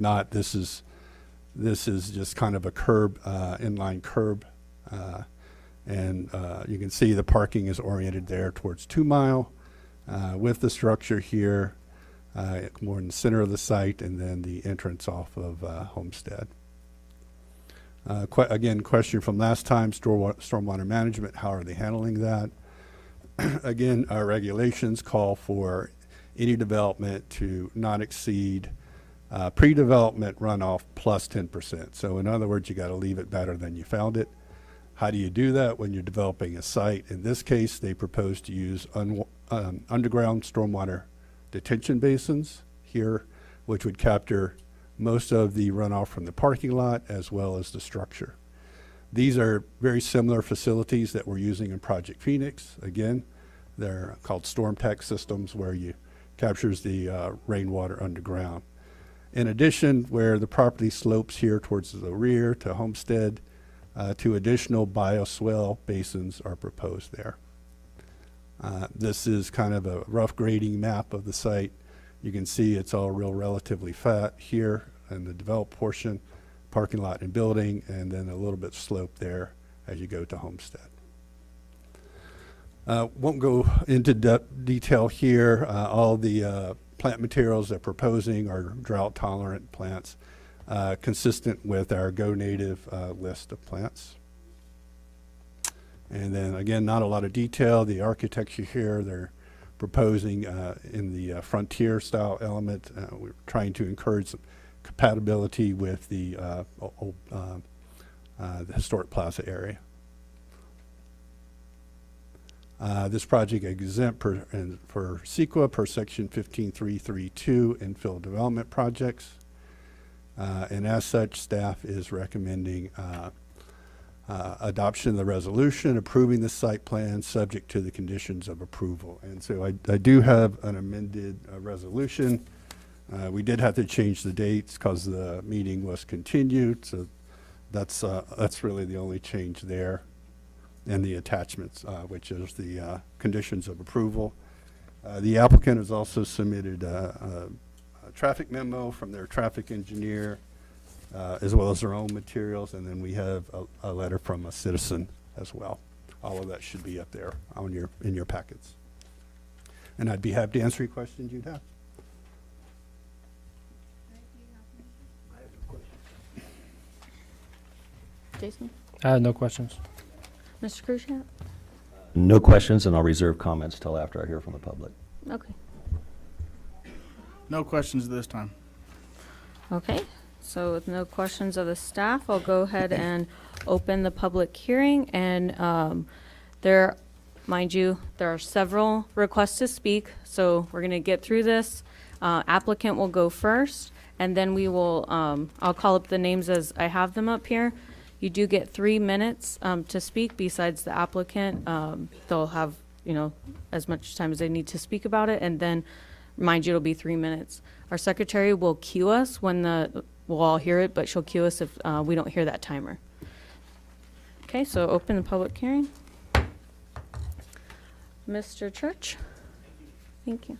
not. This is just kind of a curb, inline curb. And you can see the parking is oriented there towards 2 Mile with the structure here more in the center of the site, and then the entrance off of Homestead. Again, question from last time, stormwater management, how are they handling that? Again, our regulations call for any development to not exceed pre-development runoff plus 10%. So in other words, you got to leave it better than you found it. How do you do that when you're developing a site? In this case, they propose to use underground stormwater detention basins here, which would capture most of the runoff from the parking lot as well as the structure. These are very similar facilities that we're using in Project Phoenix. Again, they're called storm tech systems, where you captures the rainwater underground. In addition, where the property slopes here towards the rear to Homestead, 2 additional bioswale basins are proposed there. This is kind of a rough grading map of the site. You can see it's all relatively flat here in the developed portion, parking lot and building, and then a little bit slope there as you go to Homestead. Won't go into detail here. All the plant materials they're proposing are drought tolerant plants, consistent with our Go Native list of plants. And then again, not a lot of detail. The architecture here, they're proposing in the frontier style element. We're trying to encourage some compatibility with the historic plaza area. This project exempt for CEQA per section 15332 infill development projects. And as such, staff is recommending adoption of the resolution, approving the site plan subject to the conditions of approval. And so I do have an amended resolution. We did have to change the dates because the meeting was continued. So that's really the only change there. And the attachments, which is the conditions of approval. The applicant has also submitted a traffic memo from their traffic engineer, as well as their own materials, and then we have a letter from a citizen as well. All of that should be up there on in your packets. And I'd be happy to answer any questions you'd have. Jason? No questions. Mr. Khrushchev? No questions, and I'll reserve comments till after I hear from the public. Okay. No questions this time. Okay. So with no questions of the staff, I'll go ahead and open the public hearing. And mind you, there are several requests to speak. So we're going to get through this. Applicant will go first, and then we will, I'll call up the names as I have them up here. You do get 3 minutes to speak besides the applicant. They'll have, as much time as they need to speak about it. And then, mind you, it'll be 3 minutes. Our secretary will cue us when we'll all hear it, but she'll cue us if we don't hear that timer. Okay, so open the public hearing. Mr. Church? Thank you.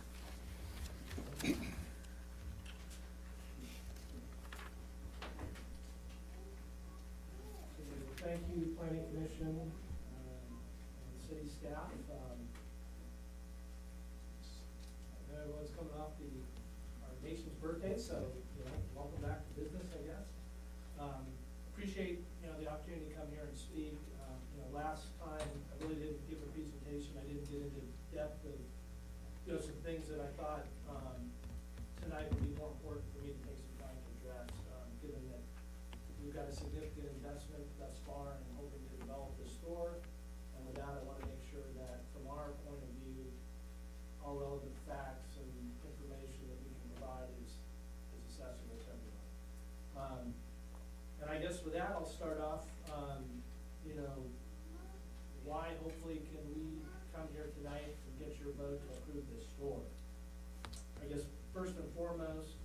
Thank you, Planning Commission, and city staff. I know everyone's coming off our nation's birthday, so welcome back to business, I guess. Appreciate the opportunity to come here and speak. Last time I really didn't give a presentation. I didn't get into depth of some things that I thought tonight would be more important for me to take some time to address, given that we've got a significant investment thus far in hoping to develop this store. And with that, I want to make sure that from our point of view, all relevant facts and information that we can provide is accessible to everyone. And I guess with that, I'll start off, why hopefully can we come here tonight and get your vote to approve this store? I guess first and foremost,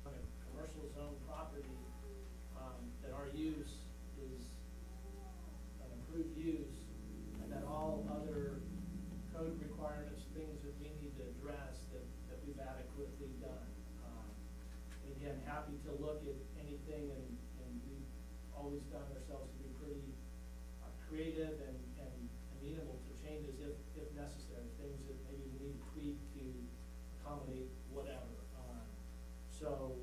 commercial zone property, that our use is an approved use, and that all other code requirements, things that we need to address, to look at anything, and we've always found ourselves to be pretty creative and amenable to changes if necessary, things that maybe we need to tweak to accommodate whatever. So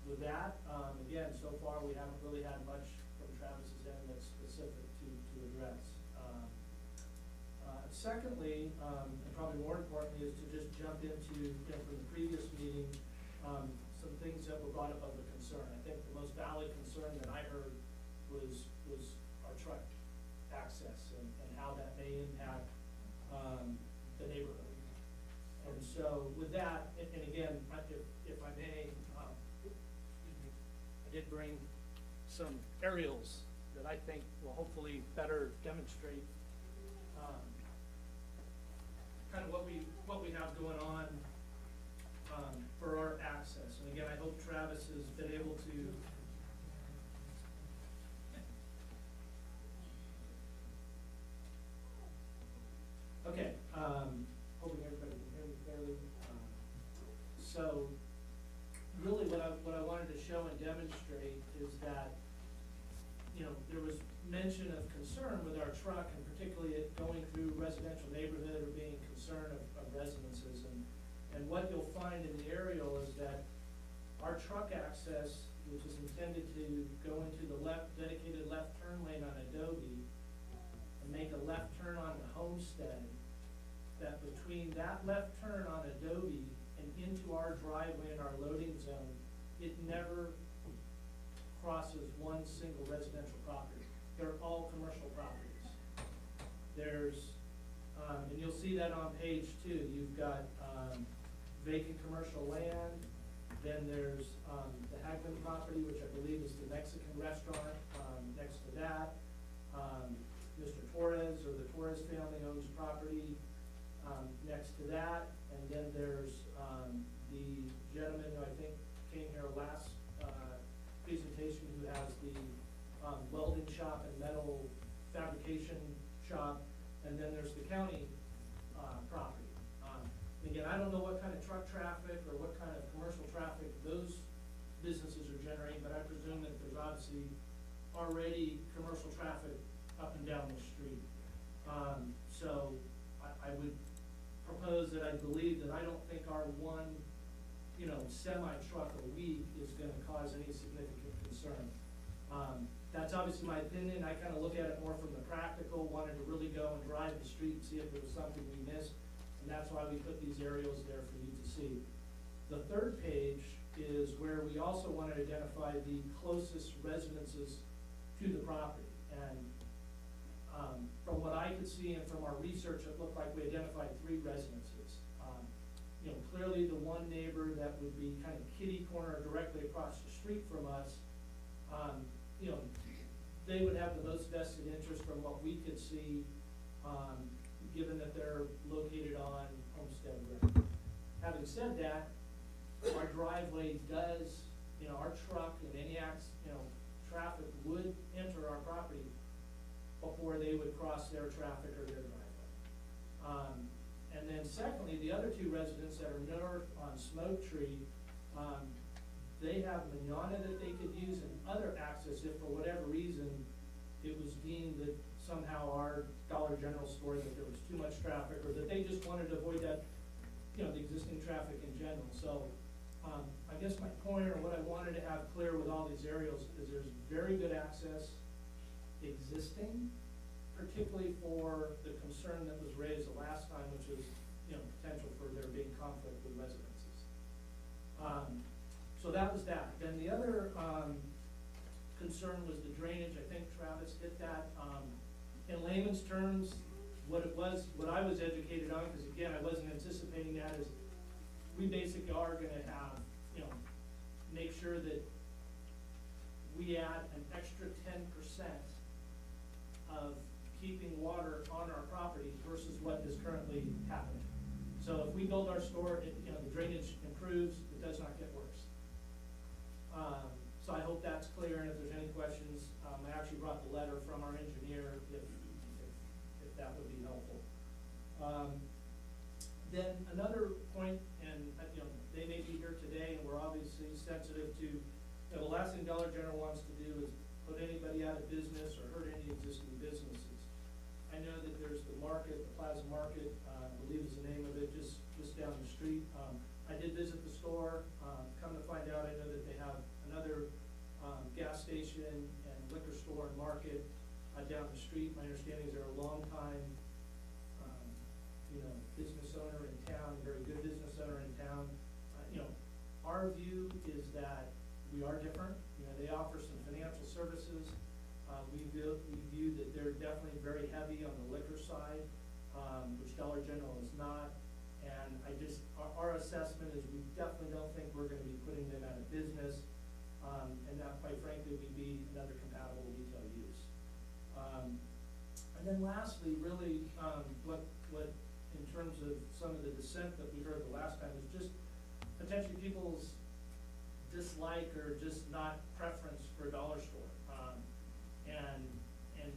with that, again, so far we haven't really had much from Travis's end that's specific to address. Secondly, and probably more importantly, is to just jump into, from the previous meeting, some things that were brought up of a concern. I think the most valid concern that I heard was our truck access and how that may impact the neighborhood. And so with that, and again, if I may, I did bring some aerials that I think will hopefully better demonstrate kind of what we have going on for our access. And again, I hope Travis has been able to okay, hoping everybody can hear me fairly. So really what I wanted to show and demonstrate is that, there was mention of concern with our truck, and particularly it going through residential neighborhood or being concern of residences. And what you'll find in the aerial is that our truck access, which is intended to go into the dedicated left turn lane on Adobe and make a left turn onto Homestead, that between that left turn on Adobe and into our driveway and our loading zone, it never crosses one single residential property. They're all commercial properties. There's, and you'll see that on page 2, you've got vacant commercial land, then there's the Hagman property, which I believe is the Mexican restaurant next to that. Mr. Torres, or the Torres family, owns property next to that, and then there's the gentleman who I think came here last presentation, who has the welding shop and metal fabrication shop, and then there's the county property. And again, I don't know what kind of truck traffic or what kind of commercial traffic those businesses are generating, but I presume that there's obviously already commercial traffic up and down the street. So I would propose that I believe that I don't think our one, semi-truck a week is gonna cause any significant concern. That's obviously my opinion. I kind of look at it more from the practical, wanted to really go and drive the street and see if there was something we missed, and that's why we put these aerials there for you to see. The third page is where we also want to identify the closest residences to the property. And from what I could see and from our research, it looked like we identified 3 residences. Clearly the one neighbor that would be kind of kitty corner directly across the street from us, they would have the most vested interest from what we could see, given that they're located on Homestead Road. Having said that, our driveway does, our truck and any traffic would enter our property before they would cross their traffic or their driveway. And then secondly, the other 2 residents that are north on Smoke Tree, they have manana that they could use and other access if for whatever reason it was deemed that somehow our Dollar General store, that there was too much traffic, or that they just wanted to avoid that, the existing traffic in general. So I guess my point, or what I wanted to have clear with all these aerials, is there's very good access existing, particularly for the concern that was raised the last time, which is, potential for there being conflict with residences. So that was that. Then the other concern was the drainage. I think Travis hit that. In layman's terms, what I was educated on, because again, I wasn't anticipating that, is we basically are gonna have, make sure that we add an extra 10% of keeping water on our property versus what is currently happening. So if we build our store, the drainage improves, it does not get worse. So I hope that's clear, and if there's any questions, I actually brought the letter from our engineer, if that would be helpful. Then another point, and they may be here today, and we're obviously sensitive to our view is that we are different. You know, they offer some financial services. We view that they're definitely very heavy on the liquor side, which Dollar General is not. And our assessment is we definitely don't think we're gonna be putting them out of business, and that quite frankly would be another compatible retail use. And then lastly, really, what in terms of some of the dissent that we heard the last time is just potentially people's dislike or just not preference for a dollar store. And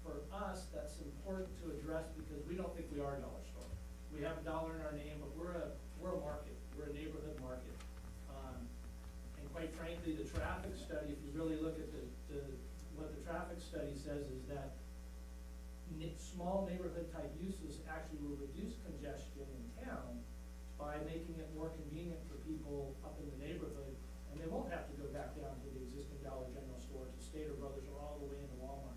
for us, that's important to address because we don't think we are a dollar store. We have a dollar in our name, but we're a market. We're a neighborhood market. And quite frankly, the traffic study, if you really look at what the traffic study says is that small neighborhood type uses actually will reduce congestion in town by making it more convenient for people up in the neighborhood, and they won't have to go back down to the existing Dollar General store, to Stater Brothers, or all the way into Walmart.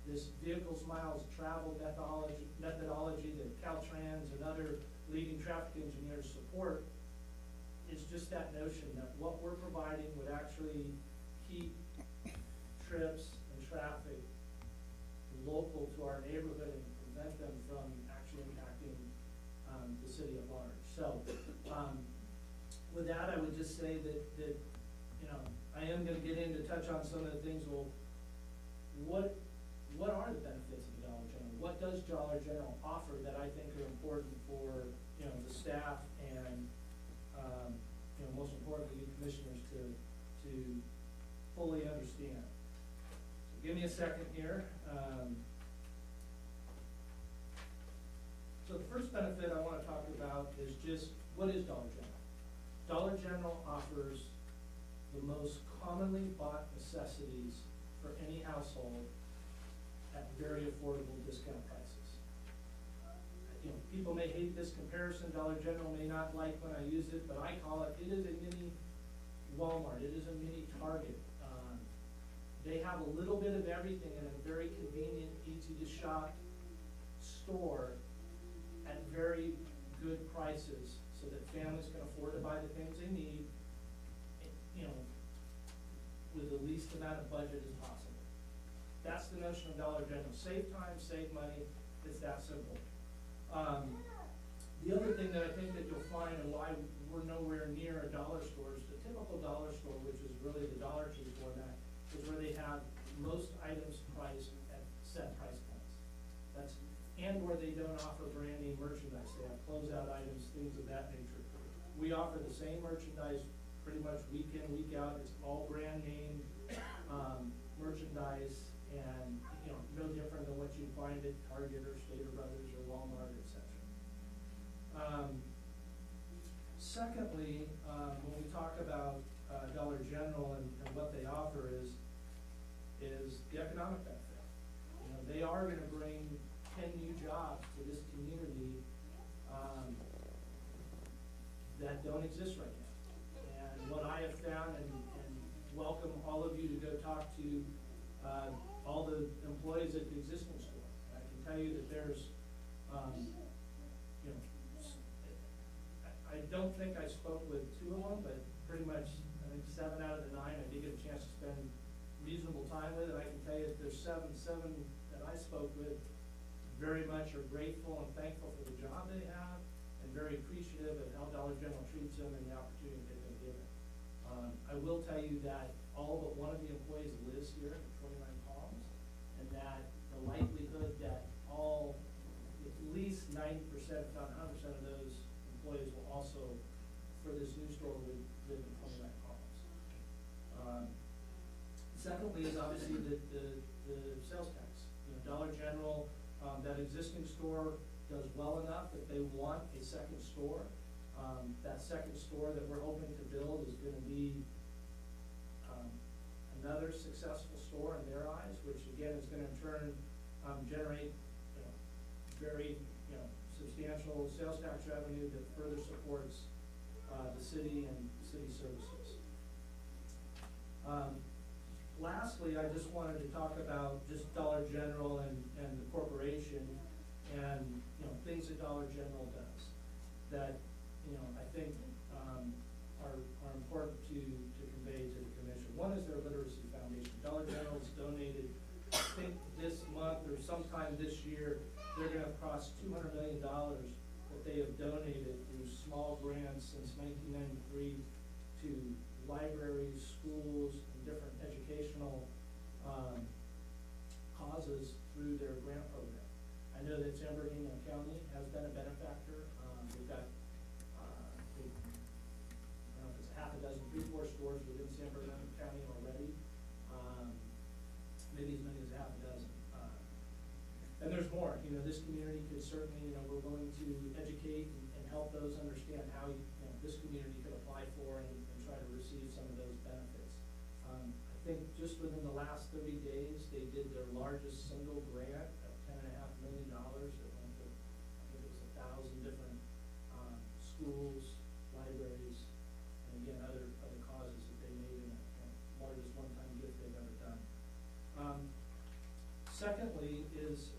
This vehicles miles traveled methodology that Caltrans and other leading traffic engineers support is just that notion that what we're providing would actually keep trips and traffic local to our neighborhood and prevent them from actually impacting the city at large. So with that, I would just say that you know, I am going to get in to touch on some of the things. Well, what are the benefits of the Dollar General? What does Dollar General offer that I think are important for, you know, the staff and you know, most importantly, the commissioners to fully understand? So give me a second here. So the first benefit I want to talk about is just, what is Dollar General? Dollar General offers the most commonly bought necessities for any household at very affordable discount prices. You know, people may hate this comparison. Dollar General may not like when I use it, but I call it is a mini Walmart. It is a mini Target. They have a little bit of everything in a very convenient, easy to shop store at very good prices so that families can afford to buy the things they need, you know, with the least amount of budget as possible. That's the notion of Dollar General. Save time, save money. It's that simple. The other thing that I think that you'll find and why we're nowhere near a dollar store is the typical dollar store, which is really the Dollar Tree format, is where they have most items priced at set price points. And where they don't offer brand name merchandise. They have closeout items, things of that nature. We offer the same merchandise pretty much week in, week out. It's all brand name merchandise, and you know, no different than what you'd find at Target or Stater Brothers or Walmart, etc. Secondly, when we talk about Dollar General and what they offer is the economic benefit. You know, they are going to bring 10 new jobs to this community that don't exist right now. And what I have found, and welcome all of you to go talk to all the employees at the existing store. I can tell you that there's, you know, I don't think I spoke with 2 of them, but pretty much I think 7 out of the 9 I did get a chance to spend reasonable time with, and I can tell you that there's seven that I spoke with very much are grateful and thankful for the job they have and very appreciative of how Dollar General treats them and the opportunity they've been given. I will tell you that all but one of the employees lives here at 29 Palms, and that the likelihood that at least 90%, if not 100% of those employees will also, for this new store, would live in 29 Palms. Secondly is obviously the sales tax. You know, Dollar General, that existing store does well enough that they want a second store. That second store that we're hoping to build is going to be another successful store in their eyes, which again is going to in turn generate very substantial sales tax revenue that further supports the city and city services. Lastly, I just wanted to talk about just Dollar General and the corporation and things that Dollar General does that I think sometime this year, they're gonna cross $200 million that they have donated through small grants since 1993 to libraries, schools, and different educational causes through their grant program. I know that San Bernardino County has been a benefactor. We've got, I don't know if it's half a dozen, 3-4 stores within San Bernardino County already. Maybe as many as half a dozen. And there's more. You know, this community could certainly, you know, we're willing to educate and help those understand how, you know, this community could apply for and try to receive some of those benefits. I think just within the last 30 days, they did their largest single grant of $10.5 million. It went to, I think it was 1,000 different schools, libraries, and again, other causes that they made in the largest one-time gift they've ever done. Secondly is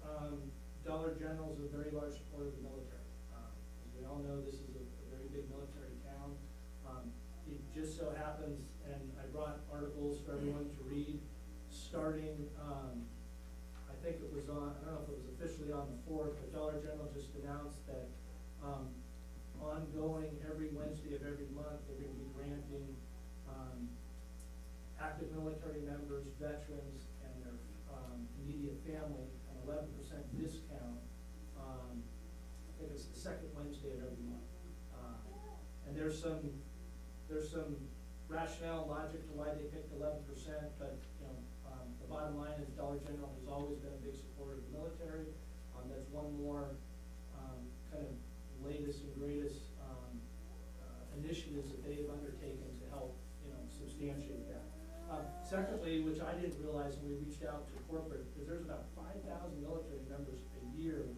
Dollar General is a very large supporter of the military. As we all know, this is a very big military town. It just so happens, and I brought articles for everyone to read, starting, I think it was on, I don't know if it was officially on the 4th, but Dollar General just announced that ongoing every Wednesday of every month, they're going to be granting active military members, veterans, and their immediate family an 11% discount. I think it's the second Wednesday of every month. And there's some rationale, logic to why they picked 11%, but you know, the bottom line is Dollar General has always been a big supporter of the military. That's one more kind of latest and greatest initiatives that they have undertaken to help, you know, substantiate that. Secondly, which I didn't realize when we reached out to corporate, because there's about 5,000 military members a year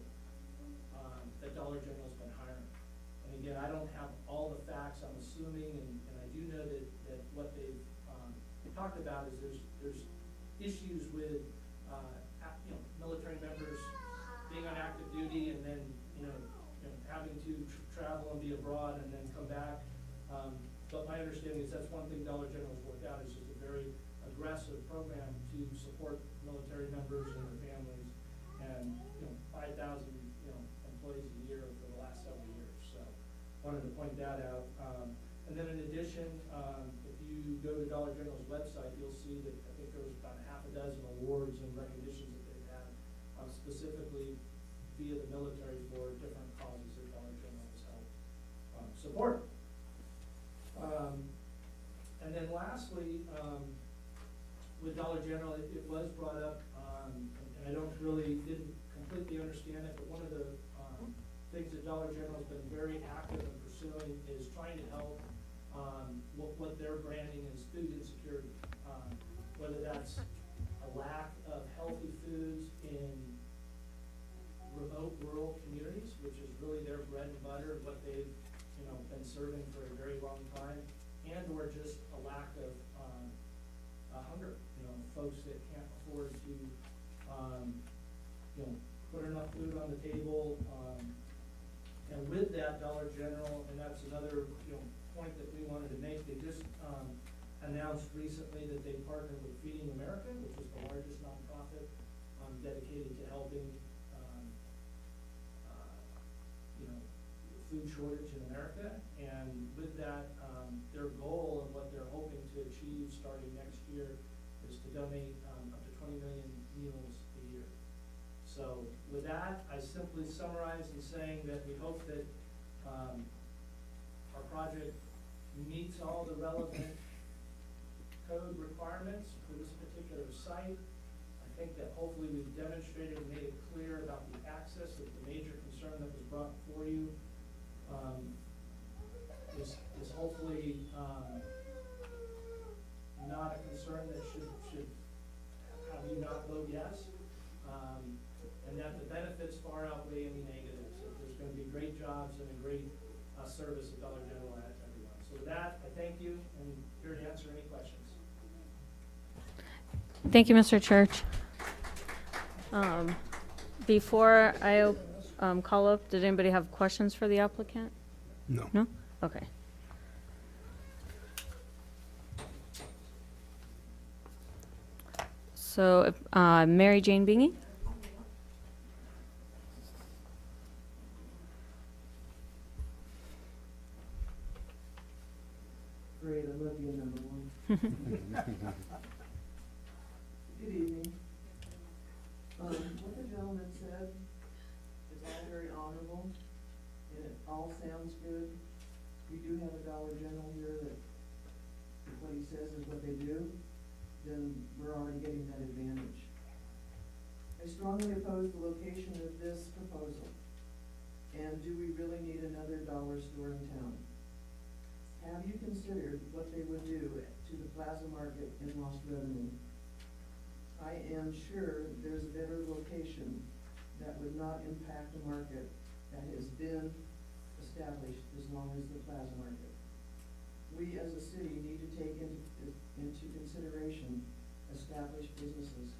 that Dollar General's been hiring. And again, I don't have all the facts, I'm assuming, and I do know that what they've talked about is there's issues with you know, military members being on active duty and then you know having to travel and be abroad and then come back. But my understanding is that's one thing Dollar General's worked out, is just a very aggressive program to support military members and their families, and you know 5,000 employees a year for the last several years. So wanted to point that out. And then in addition, if you go to Dollar General's website, you'll see that I think there was about a half a dozen awards and recognitions that they've had specifically via the military for different causes that Dollar General has helped support. And then lastly, with Dollar General, it was brought up, and I didn't completely understand it, but one of the things that Dollar General has been very active in pursuing is trying to help what their branding is food insecurity, whether that's a lack of healthy foods in remote rural communities, which is really their bread and butter, what they've been serving for a very long time, and or just a lack of hunger. Folks that can't afford to put enough food on the table. And with that, Dollar General, and that's another point that we wanted to make, they just announced recently that they partnered with Feeding America, which is the largest nonprofit dedicated to helping food shortage in America. And with that, their goal and what they're hoping to achieve starting next year is to donate up to 20 million meals a year. So with that, I simply summarize in saying that we hope that our project meets all the relevant code requirements for this particular site. I think that hopefully we've demonstrated and made it clear about the access, that the major concern that was brought before you is hopefully not a concern that should have you not vote yes, and that the benefits far outweigh any negatives. That there's going to be great jobs and a great service at Dollar General at everyone. So with that, I thank you, and here to answer any questions. Thank you, Mr. Church. Before I call up, did anybody have questions for the applicant? No. No? Okay. So, Mary Jane Bingy? Great, I love you, number one. Good evening. What the gentleman said is all very honorable, and it all sounds good. We do have a Dollar General here that, if what he says is what they do, then we're already getting that advantage. I strongly oppose the location of this proposal. And do we really need another dollar store in town? Have you considered what they would do to the Plaza Market in Lost Revenue? I am sure there's a better location that would not impact a market that has been established as long as the Plaza Market. We as a city need to take into consideration established businesses.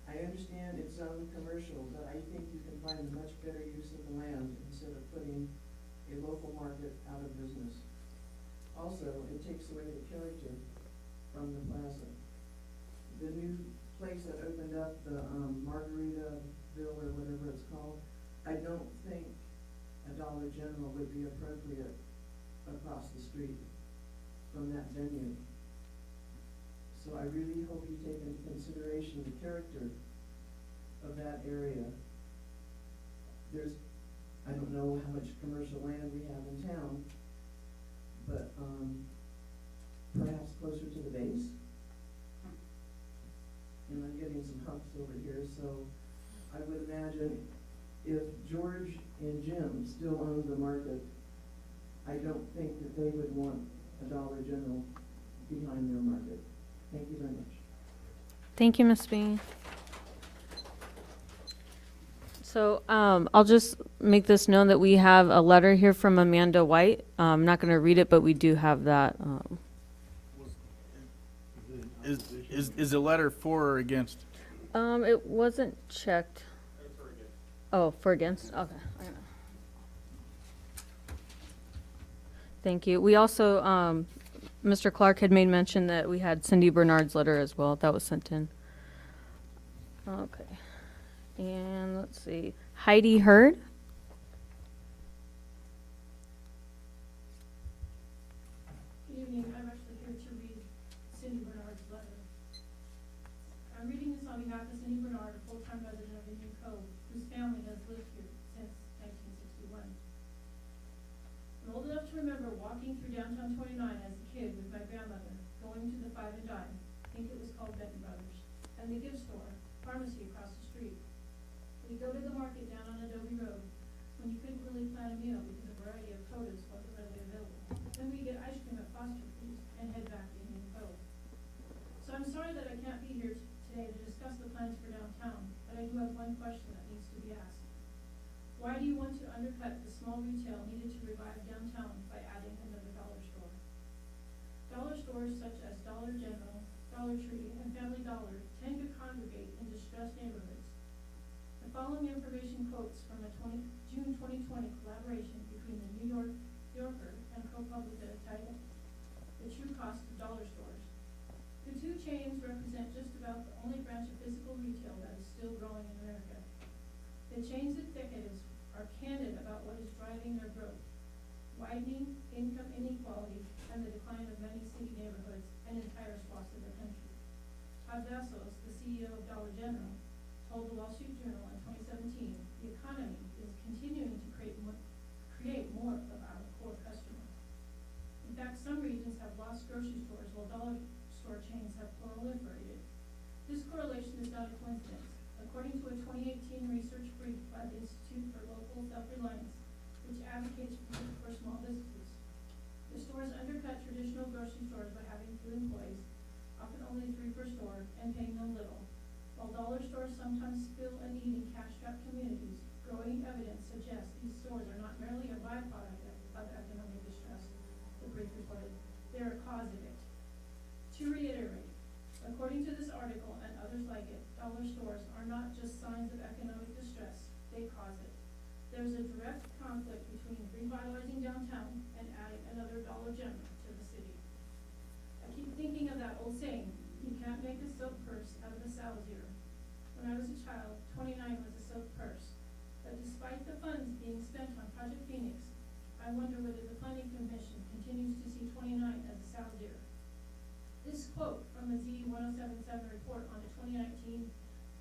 I understand it's zone commercial, but I think you can find a much better use of the land instead of putting a local market out of business. Also, it takes away the character from the plaza. The new place that opened up, the Margaritaville or whatever it's called, I don't think a Dollar General would be appropriate across the street from that venue. So I really hope you take into consideration the character of that area. There's, I don't know how much commercial land we have in town, but perhaps closer to the base. And I'm getting some humps over here, so I would imagine if George and Jim still owned the market, I don't think that they would want a Dollar General behind their market. Thank you very much. Thank you, Ms. Bean. So I'll just make this known that we have a letter here from Amanda White. I'm not going to read it, but we do have that. Is the letter for or against? It wasn't checked. Oh, for against? Okay. Thank you. We also, Mr. Clark had made mention that we had Cindy Bernard's letter as well. That was sent in. Okay. And let's see. Heidi Hurd. Good evening. I'm actually here to read Cindy Bernard's letter. I'm reading this on behalf of Cindy Bernard, a full-time resident of Indian Cove, whose family has lived here since 1961. I'm old enough to remember walking through downtown 29 as a kid with my grandmother, going to the Five and Dime, I think it was called Benton Brothers, and the gift store, pharmacy across the street. We'd go to the market down on Adobe Road when you couldn't really plan a meal because a variety of produce wasn't readily available. Then we'd get ice cream at Foster Foods and head back to Indian Cove. So I'm sorry that I can't be here today to discuss the plans for downtown, but I do have one question that needs to be asked. Why do you want to undercut the small retail needed to revive downtown by adding another dollar store? Dollar stores such as Dollar General, Dollar Tree, and Family Dollar tend to congregate in distressed neighborhoods. The following information quotes from a June 2020 collaboration between the New Yorker and ProPublica titled The True Cost of Dollar Stores. The two chains represent just about the only branch of physical retail that is still growing in America. The chains' executives are candid about what is driving their growth: widening income inequality and the decline of many city neighborhoods and entire swaths of the country. Todd Vassos, the CEO of Dollar General, told the Wall Street Journal in 2017, the economy is continuing to create more of our core customer. In fact, some regions have lost grocery stores while dollar store chains have proliferated. This correlation is not a coincidence. According to a 2018 research brief by the Institute for Local Self-Reliance, which advocates for small businesses, the stores undercut traditional grocery stores by having few employees, often only 3 per store, and paying them little. While dollar stores sometimes spill and eat in cash-strapped communities, growing evidence suggests these stores are not merely a byproduct of economic distress, the brief reported. They are a cause of it. To reiterate, according to this article and others like it, dollar stores are not just signs of economic distress, they cause it. There's a direct conflict between revitalizing downtown and adding another Dollar General to the city. I keep thinking of that old saying, you can't make a silk purse out of a sow's ear. When I was a child, 29 was a silk purse. But despite the funds being spent on Project Phoenix, I wonder whether the Planning Commission continues to see 29 as a This quote from the Z1077 report on the 2019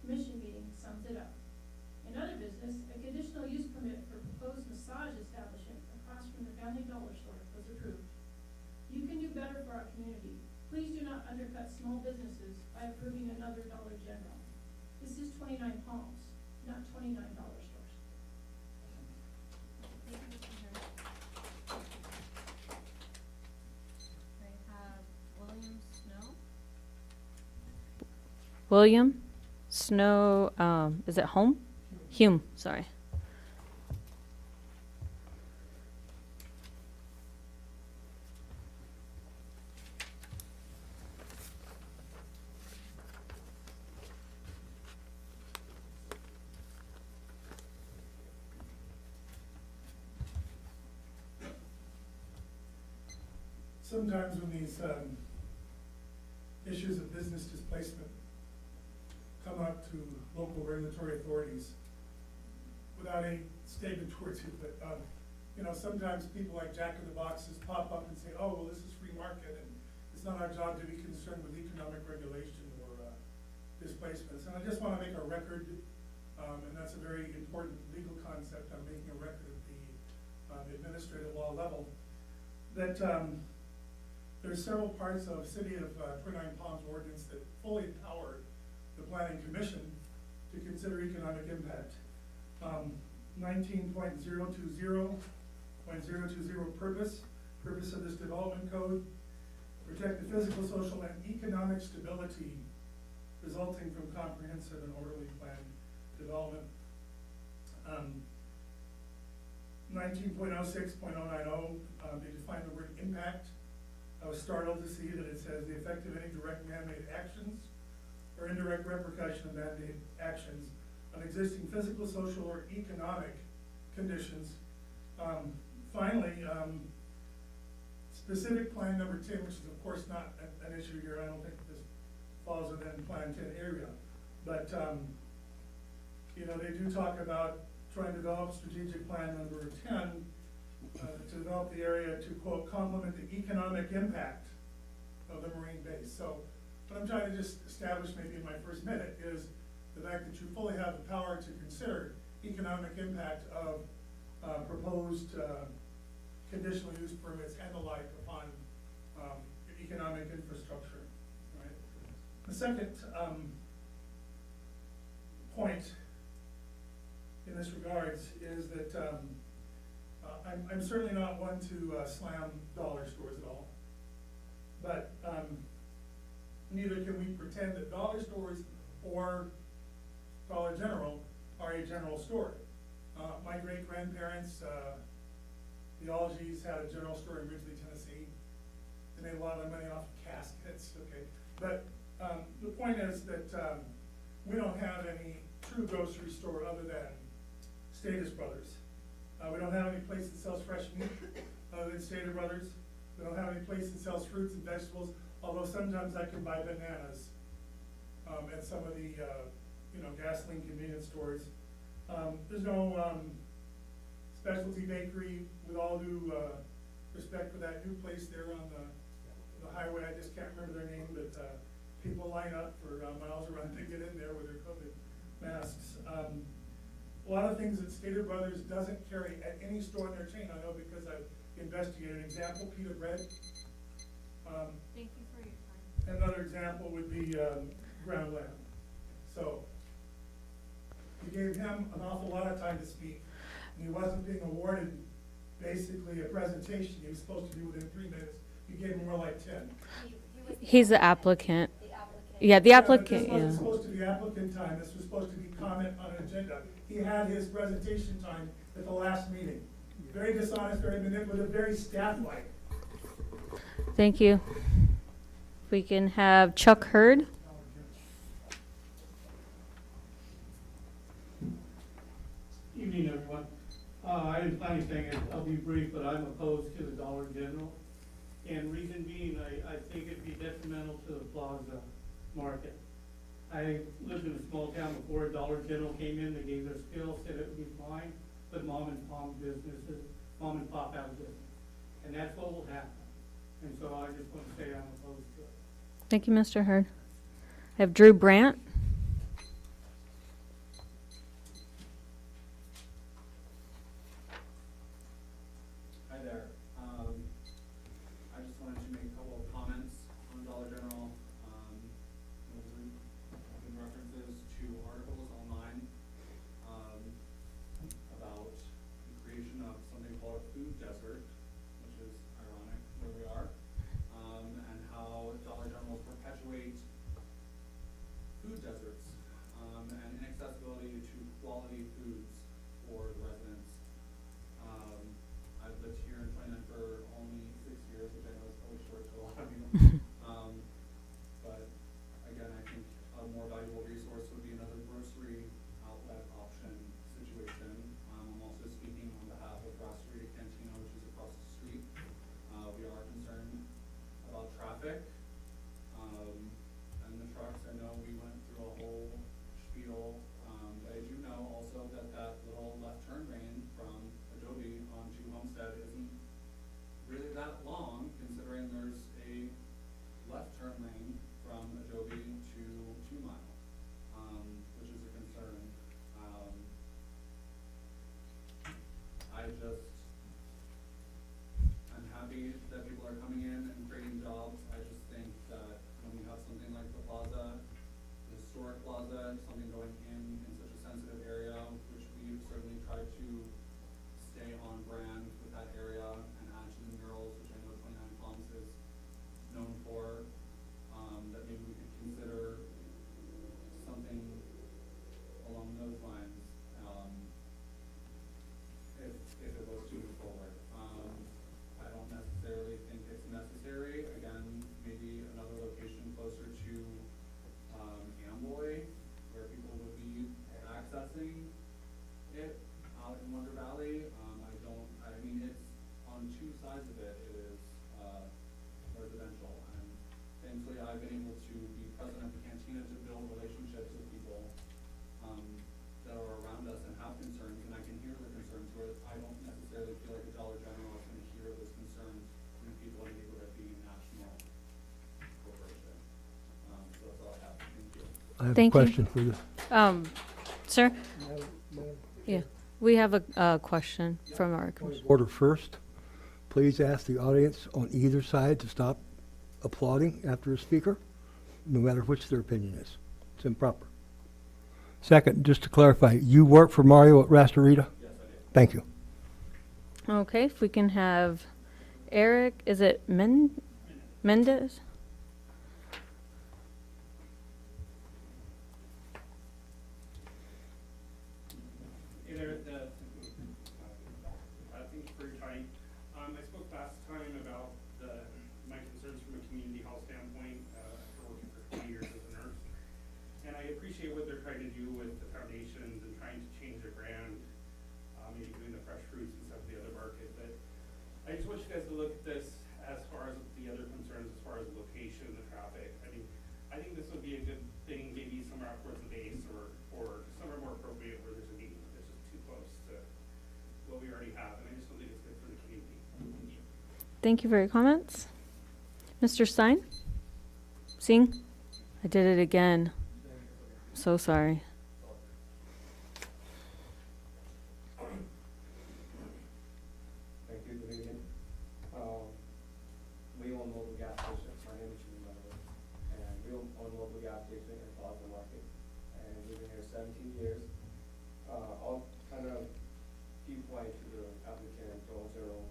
commission meeting sums it up. In other business, a conditional use permit for proposed massage establishment across from the Family Dollar store was approved. You can do better for our community. Please do not undercut small businesses by approving another Dollar General. This is 29 Palms, not $29 stores. Thank you, Mr. Harris. I have William Snow. William Snow, is it Home? Hume, sorry. Sometimes when these issues of business displacement come up to local regulatory authorities, without any statement towards you, but you know, sometimes people like Jack in the Boxes pop up and say, oh, well, this is free market, and it's not our job to be concerned with economic regulation or displacements. And I just want to make a record, and that's a very important legal concept. I'm making a record at the administrative law level, that there's several parts of City of 29 Palms ordinance that fully empower the Planning Commission to consider economic impact. 19.020.020 purpose of this development code: protect the physical, social, and economic stability resulting from comprehensive and orderly planned development. 19.06.090, they define the word impact. I was startled to see that it says the effect of any direct man-made actions or indirect repercussion of man-made actions on existing physical, social, or economic conditions. Finally, specific plan number 10, which is of course not an issue here. I don't think this falls within Plan 10 area, but you know, they do talk about trying to develop strategic plan number 10 to develop the area to, quote, complement the economic impact of the marine base. So what I'm trying to just establish maybe in my first minute is the fact that you fully have the power to consider economic impact of proposed conditional use permits and the like upon economic infrastructure, right? The second point in this regards is that I'm certainly not one to slam dollar stores at all, but neither can we pretend that dollar stores or Dollar General are a general store. My great-grandparents, the Algies, had a general store in Ridgely, Tennessee. They made a lot of money off of caskets, okay? But the point is that we don't have any true grocery store other than Status Brothers. We don't have any place that sells fresh meat other than Stater Brothers. We don't have any place that sells fruits and vegetables, although sometimes I can buy bananas at some of the you know, gasoline convenience stores. There's no specialty bakery, with all due respect for that new place there on the highway. I just can't remember their name, but people line up for miles around to get in there with their COVID masks. A lot of things that Stater Brothers doesn't carry at any store in their chain, I know because I've investigated. An example, pita bread. Thank you for your time. Another example would be ground lamb. So you gave him an awful lot of time to speak, and he wasn't being awarded basically a presentation. He was supposed to do within 3 minutes. You gave him more like 10. He's the applicant. Yeah, the applicant, But this yeah. wasn't supposed to be applicant time. This was supposed to be comment on an agenda. He had his presentation time at the last meeting. Very dishonest, very manipulative, very staff-like. Thank you. We can have Chuck Hurd. Evening, everyone. I didn't plan anything, I'll be brief, but I'm opposed to the Dollar General. And reason being, I think it'd be detrimental to the plaza market. I lived in a small town before a Dollar General came in, they gave their spiel, said it would be fine, but mom and pop businesses, mom and pop out of business. And that's what will happen. And so I just want to say I'm opposed to it. Thank you, Mr. Hurd. I have Drew Brandt. Hi there. I just wanted to make a couple of comments on Dollar General. In references to articles online about the creation of something called a food desert, which is ironic where we are, and how Dollar General perpetuates food deserts and inaccessibility to quality foods for the residents. I've lived here in 29 for only 6 years, which I know is probably short to a lot of you. But again, I think a more valuable resource would be another grocery outlet option situation. I'm also speaking on behalf of Brasserie Cantina, which is across the street. We are concerned about traffic. And the trucks, I know we went through a whole spiel, but I do know also that that little left turn lane from Adobe onto Homestead isn't really that long, considering there's a left turn lane from Adobe to 2 Mile, which is a concern. I'm happy that people are coming in and creating jobs. I just think that when we have something like the plaza, the historic plaza, something going in such a sensitive area, which we've certainly tried to stay on brand with that area and add to the murals, which I know 29 Palms is known for, that maybe we could consider something along those lines, if it was to move forward. I don't necessarily think it's necessary. Again, maybe another location closer to Amboy, where people would be accessing it out in Wonder Valley. I mean, it's on 2 sides of it. It is residential, and thankfully I've been able to be president of the cantina to build relationships with people that are around us and have concerns, and I can hear their concerns, where I don't necessarily feel like a Dollar General is going to hear those concerns from the people unable to be national corporation. So that's all I have. Thank you. I have a Thank you. question for the, Sir? Yeah, we have a question from our point commission. of order first. Please ask the audience on either side to stop applauding after a speaker, no matter which their opinion is. It's improper. Second, just to clarify, you work for Mario at Rastarita? Yes, I do. Thank you. Okay, if we can have Eric, is it Mendez? Hey there, thank you for your time. I spoke last time about my concerns from a community health standpoint, after working for 20 years as a nurse. And I appreciate what they're trying to do with the foundations and trying to change their brand, maybe doing the fresh fruits and stuff at the other market. But I just want you guys to look at this as far as the other concerns, as far as the location, the traffic. I think this would be a good thing, maybe somewhere out towards the base or somewhere more appropriate where there's a need. It's just too close to what we already have, and I just don't think it's good for the community. Thank you. Thank you for your comments. Mr. Stein? Singh? I did it again. So sorry. Thank you, good evening. We own local gas station. My name is Shane, by the way. And we own local gas station in Plaza Market. And we've been here 17 years. I'll kind of viewpoint to the applicant, Dollar General.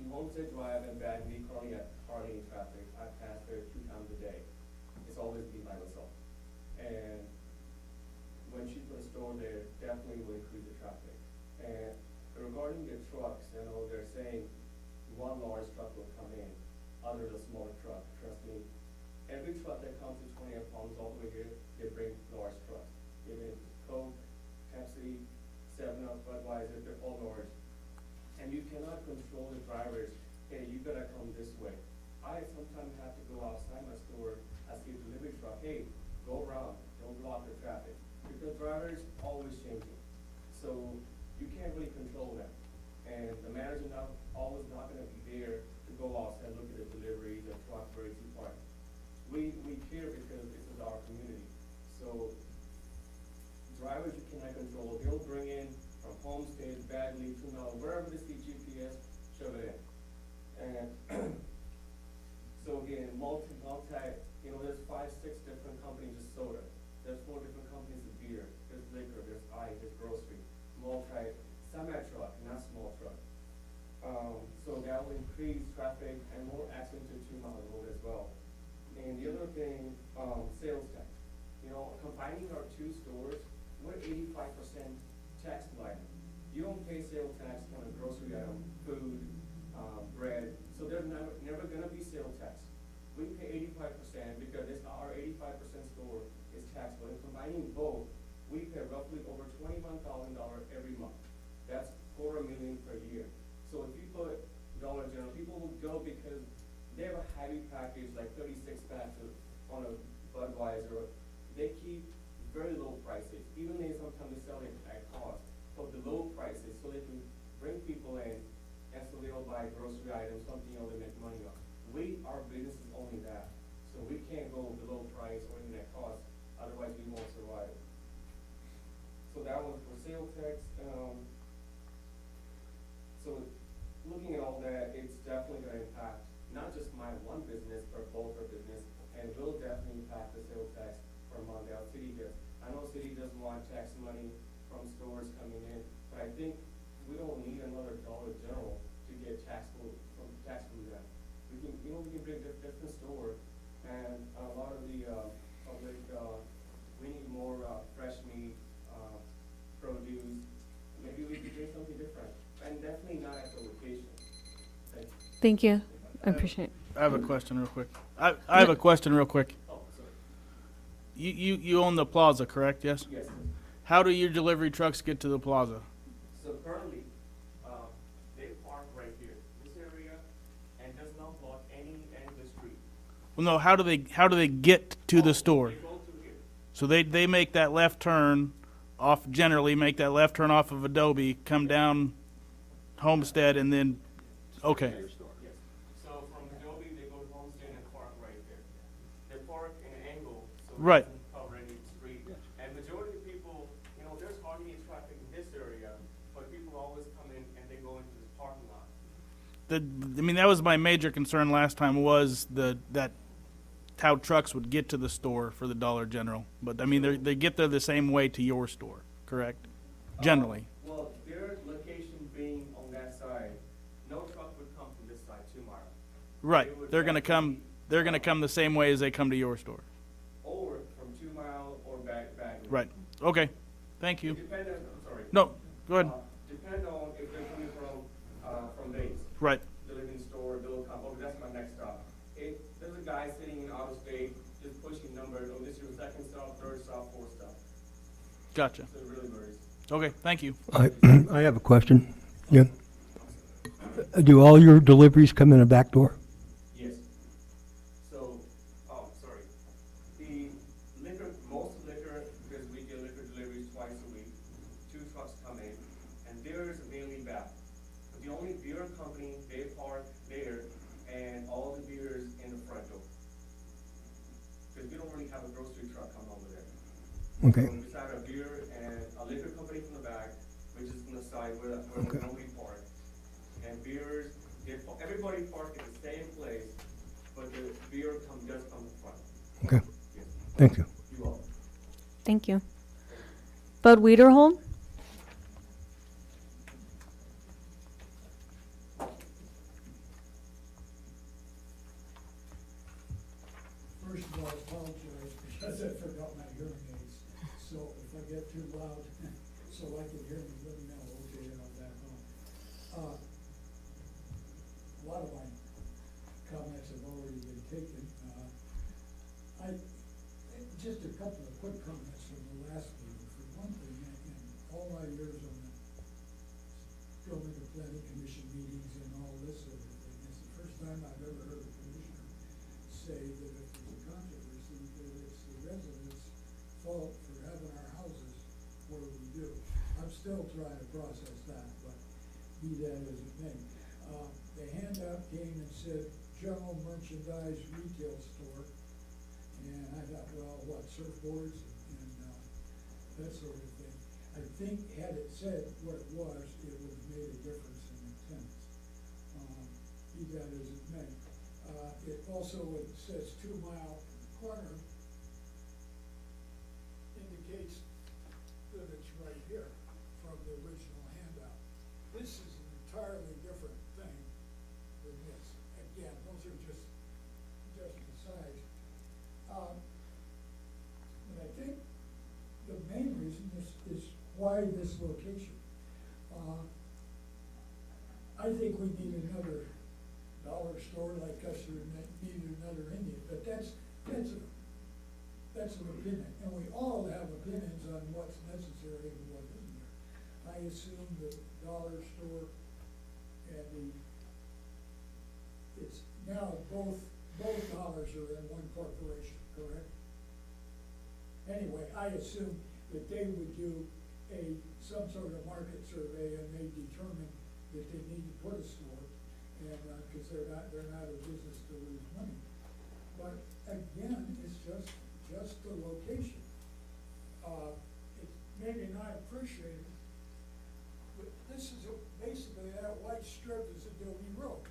The Homestead Drive and Bagley currently at hardly any traffic. I pass there 2 times a day. It's always been by myself. And when she put a store there, definitely will increase the traffic. And regarding the trucks, I know they're saying one large truck will come in, others a smaller truck. Trust me, every truck that comes to 20 Palms all the way here, they bring large trucks. Even if it's Coke, Pepsi, 7-Up, Budweiser, they're all large. And you cannot control the drivers, hey, you gotta come this way. I sometimes have to go outside my store, I see a delivery truck, hey, go around, don't block the traffic. Because drivers always changing. So you can't really control them. And the manager now always not gonna be there to go outside, look at the deliveries, the truck, where it's parked. We care because this is our community. So drivers you cannot control, they'll bring in from Homestead, Bagley, 2 Mile, wherever they see GPS, shove it in. And so again, there's 5, 6 different companies of soda. There's 4 different companies of beer. There's liquor, there's ice, there's grocery, semi-truck, not small truck. So that will increase traffic and more accidents to 2 Mile Road as well. And the other thing, sales tax. Combining our 2 stores, we're 85% tax liable. You don't pay sales tax on a grocery item, food, bread, so there's never gonna be sales tax. We pay 85% because our 85% store is taxable. And combining both, we pay roughly over $21,000 every month. That's $250,000 per year. So if you put Dollar General, people will go because they have a heavy package, like 36 packs on a Budweiser. They keep very low prices, even though sometimes they sell it at cost, but the low prices so they can bring people in, and so they'll buy grocery items, something else they make money on. Our business is only that, so we can't go below price or even at cost, otherwise we won't survive. So that was for sales tax. So looking at all that, it's definitely going to impact not just my one business, but both our business, and will definitely impact the sales tax for Mondale City does. I know city doesn't want tax money from stores coming in, but I think we don't need another Dollar General to get tax from them. We can bring different stores, and a lot of the public, we need more fresh meat, produce. Maybe we could do something different, and definitely not at the location. Thank you. I appreciate it. I have a question real quick. I have a question real quick. Oh, sorry. You own the plaza, correct? Yes? Yes. How do your delivery trucks get to the plaza? So currently, they park right here, this area, and does not block any end of the street. Well, no, how do they get to the store? They go through here. So they make that left turn off, generally make that left turn off of Adobe, come down Homestead, and then, okay. Yes. So from Adobe, they go to Homestead and park right there. They park in an angle, so Right. it doesn't cover any street. And majority of people, there's hardly any traffic in this area, but people always come in and they go into this parking lot. That was my major concern last time, was that how trucks would get to the store for the Dollar General. But they get there the same way to your store, correct? Generally. Well, their location being on that side, no truck would come from this side, 2 Mile. Right. They would They're gonna come. They're gonna come the same way as they come to your store. Or from 2 Mile or back. Right. Okay. Thank you. I'm sorry. No. Go ahead. Depend on if they're coming from base. Right. The living store, they'll come, that's my next stop. If there's a guy sitting in out of state, just pushing numbers, this is your second stop, third stop, fourth stop. Gotcha. So it really varies. Okay. Thank you. I have a question. Yeah. Do all your deliveries come in a back door? Yes. So, sorry. The liquor, most liquor, because we get liquor deliveries twice a week, 2 trucks come in, and theirs is mainly back. The only beer company, they park there, and all the beer is in the front door. Because we don't really have a grocery truck come over there. Okay. So we have a beer and a liquor company from the back, which is from the side where Okay. nobody parks. And beers, everybody parks at the same place, but the beer does come in front. Okay. Yes. Thank you. You all. Thank you. Bud Wiederhold? First of all, I apologize because I forgot my hearing aids. So if I get too loud, so I can hear me, let me know, okay, and I'll back on. A lot of my comments have already been taken. Just a couple of quick comments from the last meeting. For one thing, in all my years on the building and planning commission meetings and all this sort of thing, it's the first time I've ever heard a commissioner say that if there's a controversy, that it's the residents' fault for having our houses where we do. I'm still trying to process that, but be that as it may. The handout came and said general merchandise retail store. And I thought, well, what, surfboards and that sort of thing. I think had it said what it would have made a difference in the tenants. Be that as it may. It also, it says 2 mile corner, indicates that it's right here from the original handout. This is an entirely different thing than this. Again, those are just the size. But I think the main reason is why this location. I think we need another dollar store like us, or need another Indian, but that's an opinion, and we all have opinions on what's necessary and what isn't there. I assume the dollar store and it's now both dollars are in one corporation, correct? Anyway, I assume that they would do some sort of market survey and they determine that they need to put a store, and because they're not a business to lose money. But again, it's just the location. It's maybe not appreciated, but this is basically that white strip is Adobe Road.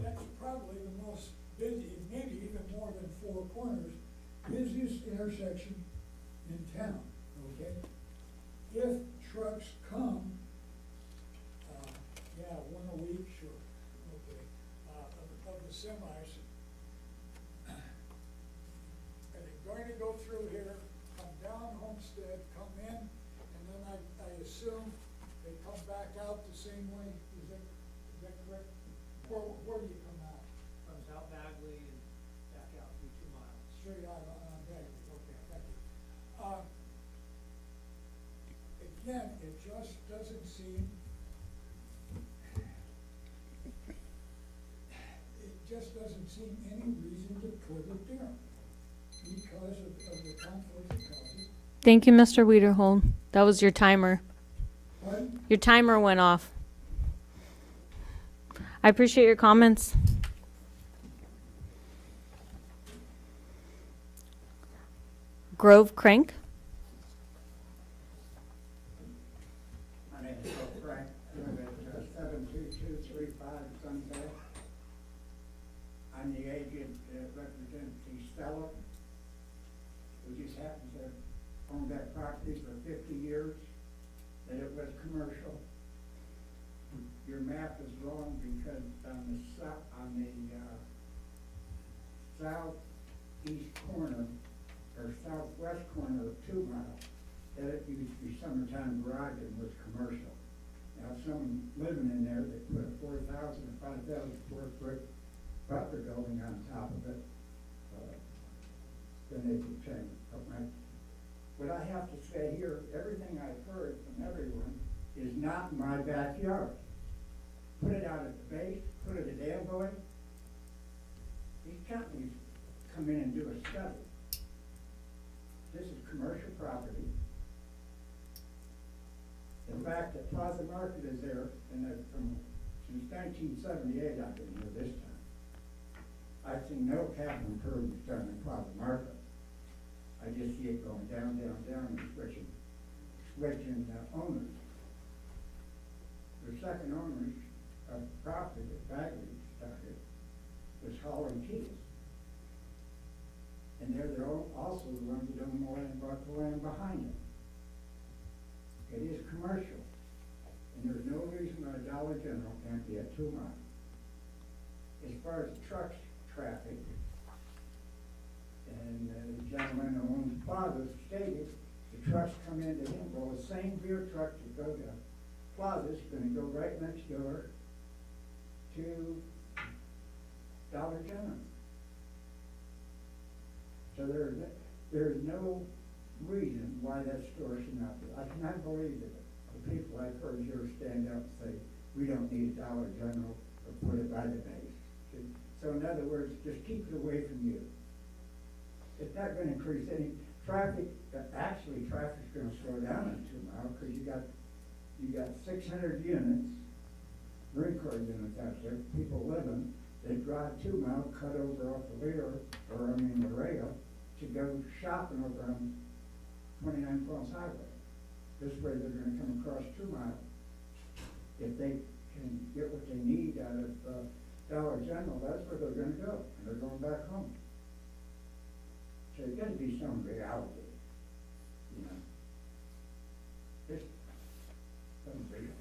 That's probably the most busy, maybe even more than 4 corners, busiest intersection in town, okay? If trucks come, one a week, sure, okay, of the semis, and they're going to go through here, come down Homestead, come in, and then I assume they come back out the same way, is that correct? Where do you come out? Comes out Bagley and back out through 2 miles. Straight out on Bagley, okay, thank you. Again, it just doesn't seem, any reason to put it there because of the conflict it causes. Thank you, Mr. Wiederhold. That was your timer. Pardon? Your timer went off. I appreciate your comments. Grove Crank. My name is Bill Frank. I live at 72235 Sunset. I'm the agent that represents the seller, who just happens to have owned that property for 50 years, that it was commercial. Your map is wrong because on the southeast corner, or southwest corner of 2 Mile, that it used to be summertime garage and was commercial. Now, someone living in there, they put a 4,000 or 5,000 square foot apartment building on top of it, then they could change. What I have to say here, everything I've heard from everyone is not my backyard. Put it out at the base, put it at Amboy. These companies come in and do a study. This is commercial property. The fact that Plaza Market is there, and that since 1978 I've been here this time, I've seen no capital improvements done in Plaza Market. I just see it going down, down, down, and switching owners. The second owners of the property that Bagley started was Holland Keys. And they're also the ones that own more than bought the land behind them. It is commercial, and there's no reason why Dollar General can't be at 2 Mile. As far as truck traffic, and the gentleman who owns Plaza stated the trucks come into him. Well, the same beer truck that go to Plaza is going to go right next door to Dollar General. So there's no reason why that store should not be. I cannot believe that the people I've heard here stand up and say, we don't need a Dollar General or put it by the base. So in other words, just keep it away from you. It's not going to increase any traffic. Actually, traffic's going to slow down in 2 Mile because you got 600 units, Marine Corps units out there, people living, They drive 2 miles, cut over off the the rail, to go shopping over on 29 Falls Highway. This way they're gonna come across 2 miles. If they can get what they need out of Dollar General, that's where they're gonna go, and they're going back home. So there's gotta be some reality, you know. Just some real.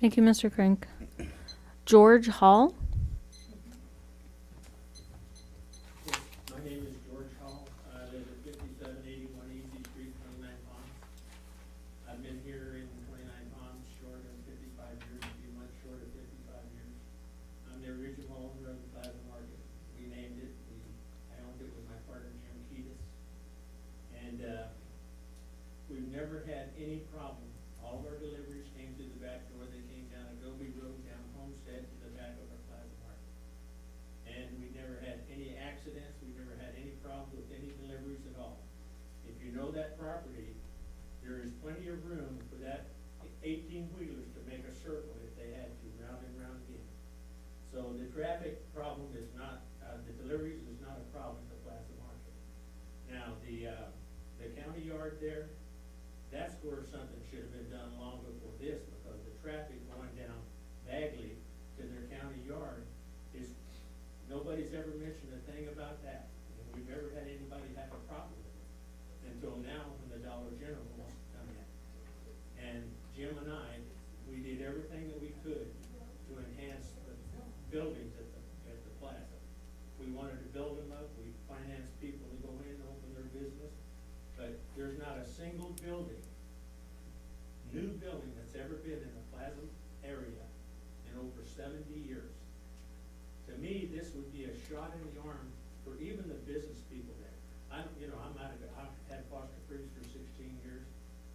Thank you, Mr. Crink. George Hall? My name is George Hall. I live at 5781 Easy Street, 29 Palms. I've been here in 29 Palms short of 55 years, a few months short of 55 years. I'm the original owner of the Plaza Market. We named it. I owned it with my partner Jim Ketis. And we've never had any problem. All of our deliveries came through the back door. They came down Agobe Road, down Homestead to the back of our Plaza Market. And we never had any accidents. We never had any problems with any deliveries at all. If you know that property, there is plenty of room for that 18-wheelers to make a circle if they had to, round and round again. So the traffic problem is not, the deliveries is not a problem at the Plaza Market. Now, the county yard there, that's where something should have been done long before this, because the traffic going down Bagley to their county yard is, nobody's ever mentioned a thing about that. And we've never had anybody have a problem with it until now when the Dollar General wants to come in. And Jim and I, we did everything that we could to enhance the buildings at the plaza. We wanted to build them up. We financed people to go in and open their business. But there's not a single building, new building that's ever been in the plaza area in over 70 years. To me, this would be a shot in the arm for even the business people there. I've had Foster Freeze for 16 years,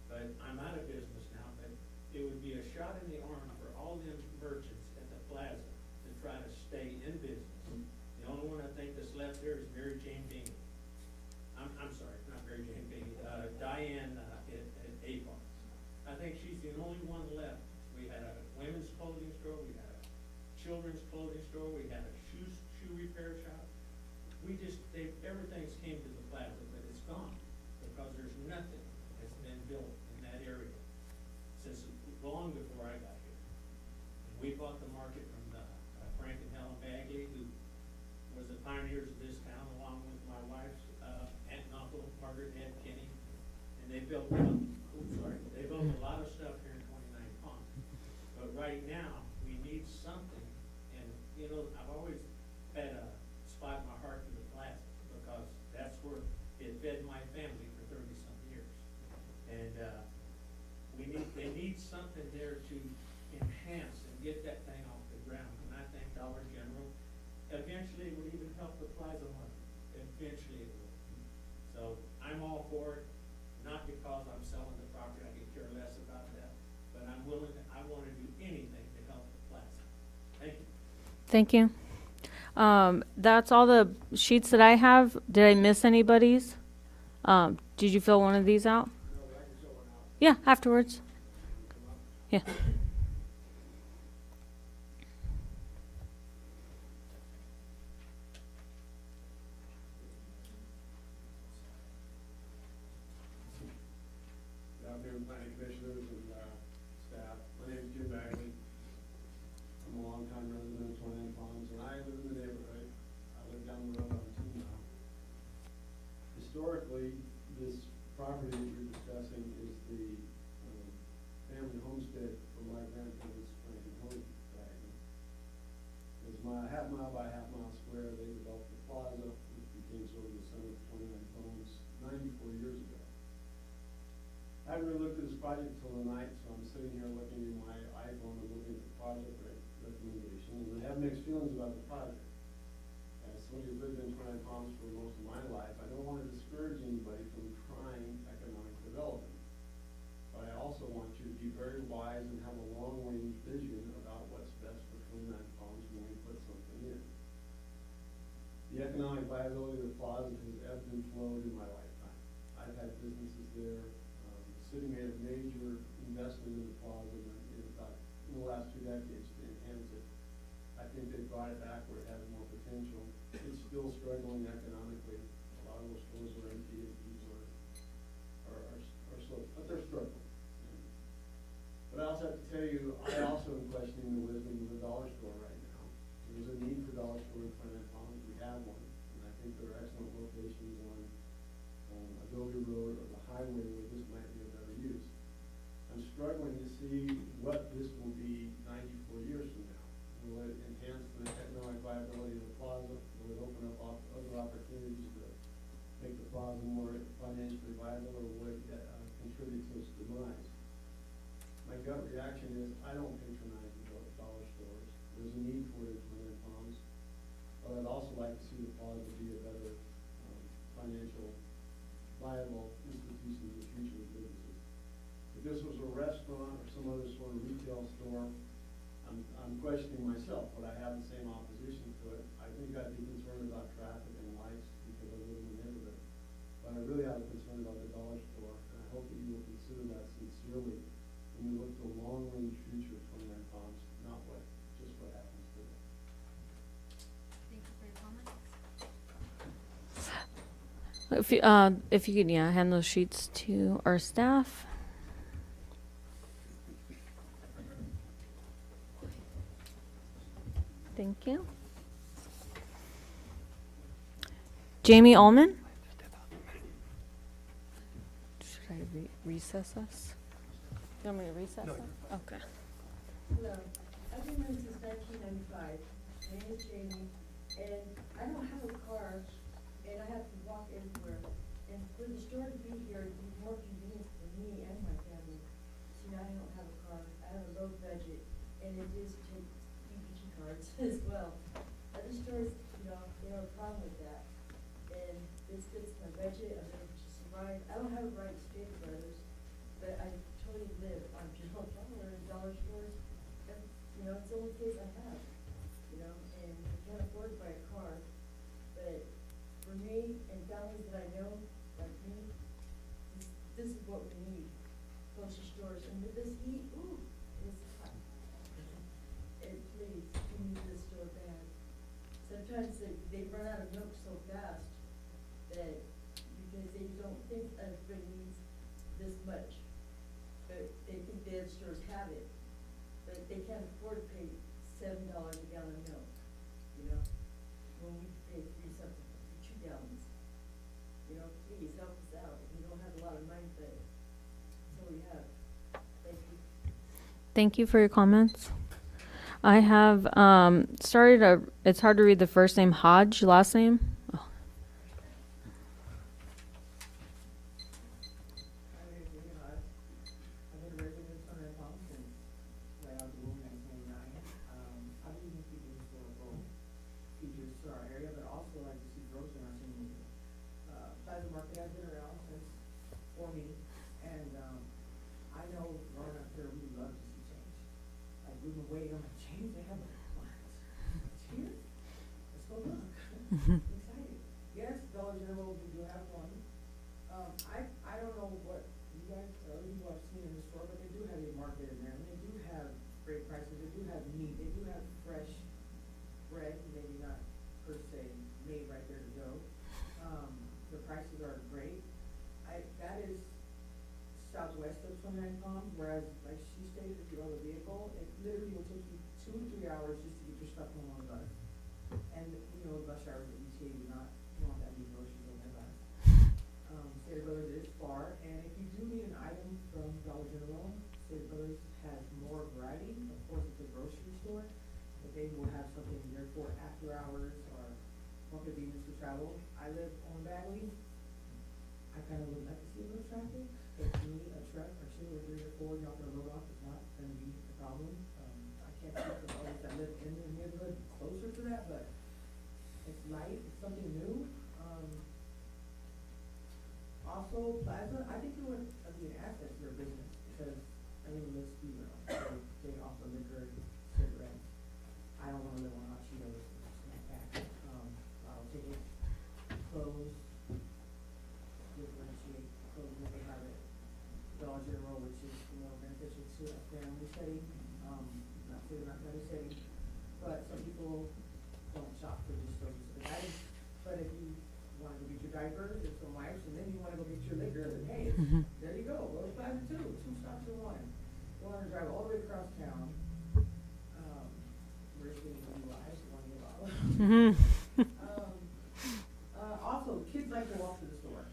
but I'm out of business now, but it would be a shot in the arm for all them merchants at the plaza to try to stay in business. The only one I think that's left there is Mary Jane Bingham. I'm sorry, not Mary Jane Bingham, Diane at Avon. I think she's the only one left. We had a women's clothing store, we had a children's clothing store, we had a shoe repair shop. Everything's came to the plaza, but it's gone because there's nothing that's been built in that area since long before I got here. And we bought the market from Frank and Helen Bagley, who was the pioneers of this town, along with my wife's aunt and uncle, Margaret and Ed Kinney. And they built a lot of stuff here in 29 Palms. But right now, we need something. And, you know, I've always had a spot in my heart for the plaza because that's where it fed my family for 30-some years. And they need something there to enhance and get that thing off the ground. And I think Dollar General eventually would even help the Plaza Market. Eventually it will. So I'm all for it, not because I'm selling the property, I could care less about that, but I want to do anything to help the plaza. Thank you. Thank you. That's all the sheets that I have. Did I miss anybody's? Did you fill one of these out? Yeah, afterwards. Yeah. Good afternoon, planning commissioners and staff. My name is Jim Bagley. I'm a longtime resident of 29 Palms, and I live in the neighborhood. I live down the road on 2 now. Historically, this property that you're discussing is the family homestead from my grandparents, Frank and Helen Bagley. It's my half-mile by half-mile square. They developed the plaza, which became sort of the center of 29 Palms 94 years ago. I haven't really looked at this project until tonight, so I'm sitting here looking at my iPhone and looking at the project recommendation, and I have mixed feelings about the project. As somebody who's lived in 29 Palms for most of my life, I don't want to discourage anybody from trying economic development. But I also want you to be very wise and have a long-range vision about what's best for 29 Palms when we put something in. The economic viability of the plaza has ebbed and flowed in my lifetime. I've had businesses there. The city made a major investment in the plaza in the last 2 decades to enhance it. I I think they brought it back where it has more potential. It's still struggling economically. A lot of those stores are empty and people are slow, but they're struggling. But I also have to tell you, I also am questioning the wisdom of the dollar store right now. There's a need for dollar store in Trinidad Palms. We have one, and I think there are excellent locations on Adobe Road or the highway where this might be a better use. I'm struggling to see what this will be 94 years from now. Will it enhance the economic viability of the plaza? Will it open up other opportunities to make the plaza more financially viable, or will it contribute to its demise? My gut reaction is I don't patronize the dollar stores. There's a need for it in Trinidad Palms. But I'd also like to see the plaza be a better financial viable institution in the future of businesses. If this was a restaurant or some other sort of retail store, I'm questioning myself. Would I have the same opposition to it? I think I'd be concerned about traffic and lights because I live in the neighborhood. But I really have a concern about the dollar store, and I hope that you will consider that sincerely when you look to the long-range future of Trinidad Palms, not just what happens today. Thank you for your comments. If you could, yeah, hand those sheets to our staff. Thank you. Jamie Ullman? Should I recess us? You want me to recess us? Okay. Hello, I've been married since 1995. My name is Jamie, and I don't have a car, and I have to walk everywhere. And for the store to be here, it'd be more convenient for me and my family. See, I don't have a car. I have a low budget, and it is take EBT cards as well. Other stores, they have a problem with that. And this fits my budget. I'm able to survive. I don't have a right to stay at Brothers, but I totally live on general dollar and dollar stores. And, it's the only place I have, and I can't afford to buy a car. But for me and families that I know, like me, this is what we need, grocery stores. And with this heat, it's hot. And please, we need this store bad. Sometimes they run out of milk so fast that because they don't think everybody needs this much. But they think the other stores have it. But they can't afford to pay $7 a gallon of milk, when we pay $3 something for 2 gallons. Please help us out. We don't have a lot of money, but that's all we have. Thank you. Thank you for your comments. I have it's hard to read the first name, Hodge, last name. Oh. My name is Ian Hodge. I've been a resident of Trinidad Palms since right out the womb, 1999. I've been keeping historical features to our area, but also like to see growth in our community. Plaza Market has been around since for me, and I know growing up there, we love to see change. Like we've been waiting on a change. They have it's here. Let's go look. I'm excited. Yes, Dollar General, we do have one. I don't know what you guys or other people have seen in the store, but they do have a market in there, and they do have great prices. They do have meat. They do have fresh bread, maybe not per se made right there to go. The prices are great. That is southwest of Trinidad Palms, whereas like she stated, if you have a vehicle, it literally will take you 2 to 3 hours just to get your stuff home on the bus. And bus hours at ETA do not want that many groceries on their bus. State Brothers is far, and if you do need an item from Dollar General, State Brothers has more variety. Of course, it's a grocery store, but they will have something there for after hours or more convenience to travel. I live on Bagley. I kind of would like to see a little traffic, but to me, a truck or 2 or 3 or 4 y'all can load off is not going to be the problem. I can't speak for others that live in the neighborhood closer to that, but it's light, it's something new. Also, Plaza, I think it would be an asset to their business because, let's be real, they offer liquor, cigarettes. I don't want to live on hot Cheetos and snack pack. I'll take it, clothes, differentiate clothes when they have it. Dollar General, which is more beneficial to a family setting, not necessarily setting, but some people diapers and some wipes, and then you wanna go get your liquor, and hey, there you go, Rose Plaza too, 2 stops in 1. You wanna drive all the way across town, where's the lives, you wanna get out. Also, kids like to walk to the store.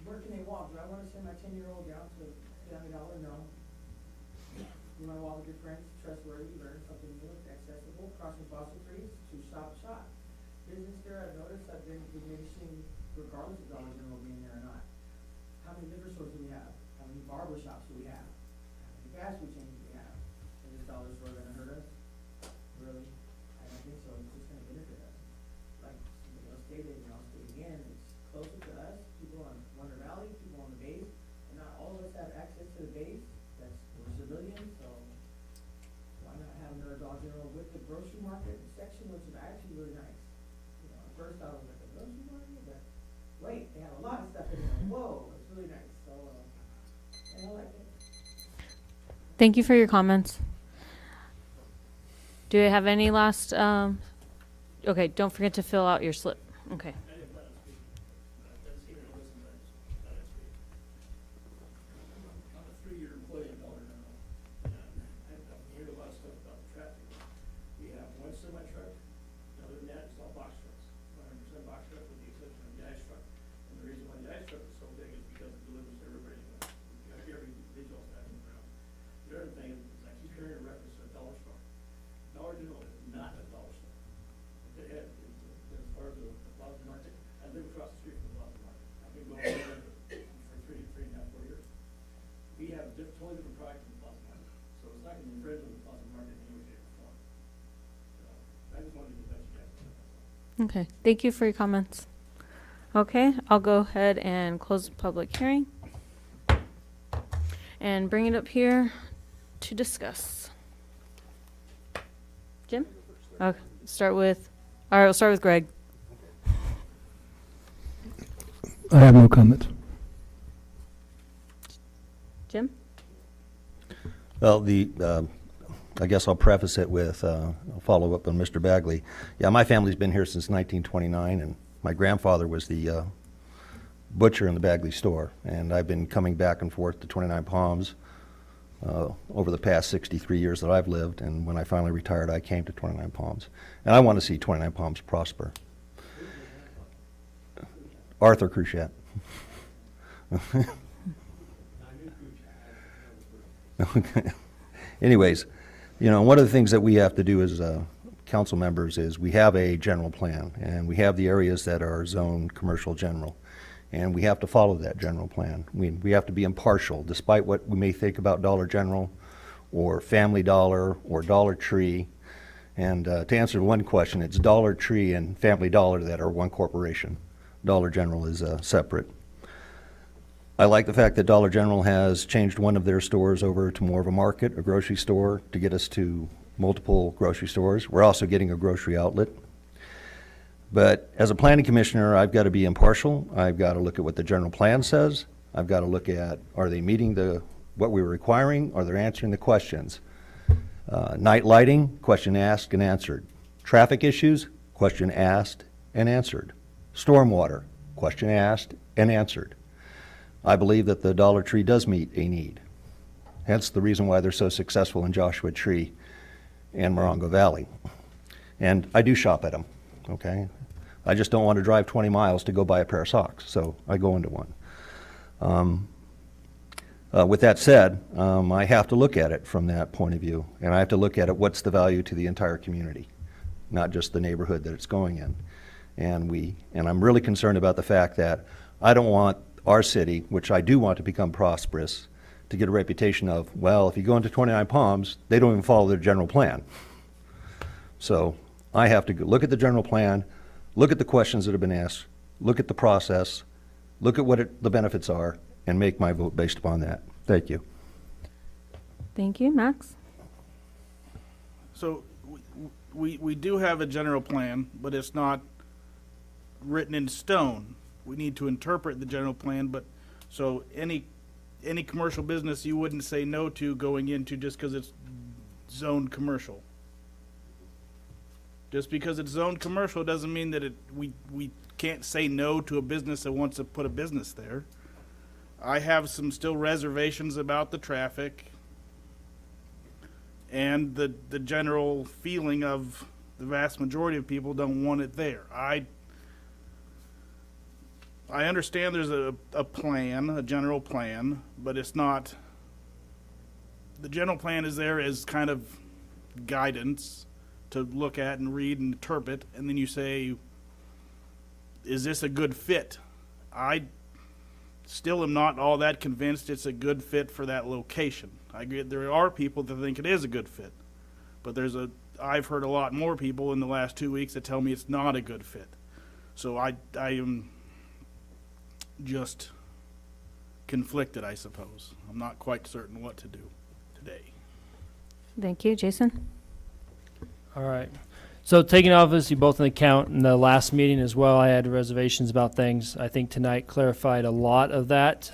Where can they walk? Do I wanna send my 10-year-old down to Family Dollar? No. You wanna walk with your friends, trustworthy, learn something new, it's accessible, crossing fossil trees, 2 stop shop. Business there, I've noticed, I've been diminishing regardless of Dollar General being there or not. How many liquor stores do we have? How many barber shops do we have? How many fast food chains do we have? Is this dollar store gonna hurt us? Really? I don't think so, it's just gonna benefit us. Like, I'll state it, and I'll state again, it's closer to us, people on Wonder Valley, people on the base, and not all of us have access to the base, we're civilians, so why not have another Dollar General with the grocery market section, which is actually really nice. You know, at first I was like, a grocery market, but wait, they have a lot of stuff in there, whoa, it's really nice, so, and I like it. Thank you for your comments. Do you have any last, okay, don't forget to fill out your slip. Okay. I'm a 3-year employee at Dollar General, and I've heard a lot of stuff about the traffic. We have 1 semi-truck, other than that, it's all box trucks, 100% box truck with the exception of the ice truck. And the reason why the ice truck is so big is because it delivers to everybody, every individual stacking around. The other thing is, I keep hearing a reference to a dollar store. Dollar General is not a dollar store. As far as the Plaza Market, I live across the street from the Plaza Market. I've been going there for 3.5, 4 years. We have totally different product in the Plaza Market, so it's not going to infringe on the Plaza Market in any way, shape, or form. So I just wanted to let you guys know that. Okay, thank you for your comments. Okay, I'll go ahead and close the public hearing and bring it up here to discuss. Jim? Okay, all right, we'll start with Greg. I have no comments. Jim? Well, I guess I'll preface it with, I'll follow up on Mr. Bagley. Yeah, my family's been here since 1929, and my grandfather was the butcher in the Bagley store, and I've been coming back and forth to 29 Palms over the past 63 years that I've lived, and when I finally retired, I came to 29 Palms. And I want to see 29 Palms prosper. Arthur Cruchat. Okay. Anyways, you know, one of the things that we have to do as council members is we have a general plan, and we have the areas that are zoned commercial general, and we have to follow that general plan. We have to be impartial, despite what we may think about Dollar General or Family Dollar or Dollar Tree. And to answer one question, it's Dollar Tree and Family Dollar that are one corporation. Dollar General is separate. I like the fact that Dollar General has changed one of their stores over to more of a market, a grocery store, to get us to multiple grocery stores. We're also getting a grocery outlet. But as a planning commissioner, I've got to be impartial. I've got to look at what the general plan says. I've got to look at, are they meeting what we're requiring? Are they answering the questions? Night lighting, question asked and answered. Traffic issues, question asked and answered. Stormwater, question asked and answered. I believe that the Dollar Tree does meet a need. Hence the reason why they're so successful in Joshua Tree and Morongo Valley. And I do shop at them, okay? I just don't want to drive 20 miles to go buy a pair of socks, so I go into one. With that said, I have to look at it from that point of view, and I have to look at it, what's the value to the entire community, not just the neighborhood that it's going in. And I'm really concerned about the fact that I don't want our city, which I do want to become prosperous, to get a reputation of, well, if you go into 29 Palms, they don't even follow their general plan. So I have to look at the general plan, look at the questions that have been asked, look at the process, look at what the benefits are, and make my vote based upon that. Thank you. Thank you. Max? So we do have a general plan, but it's not written in stone. We need to interpret the general plan, but so any commercial business you wouldn't say no to going into just because it's zoned commercial. Just because it's zoned commercial doesn't mean that we can't say no to a business that wants to put a business there. I have some still reservations about the traffic and the general feeling of the vast majority of people don't want it there. I understand there's a plan, a general plan, but it's not, the general plan is there as kind of guidance to look at and read and interpret, and then you say, is this a good fit? I still am not all that convinced it's a good fit for that location. I agree, there are people that think it is a good fit, but I've heard a lot more people in the last 2 weeks that tell me it's not a good fit. So I am just conflicted, I suppose. I'm not quite certain what to do today. Thank you. Jason? All right. So taking obviously both into account in the last meeting as well, I had reservations about things. I think tonight clarified a lot of that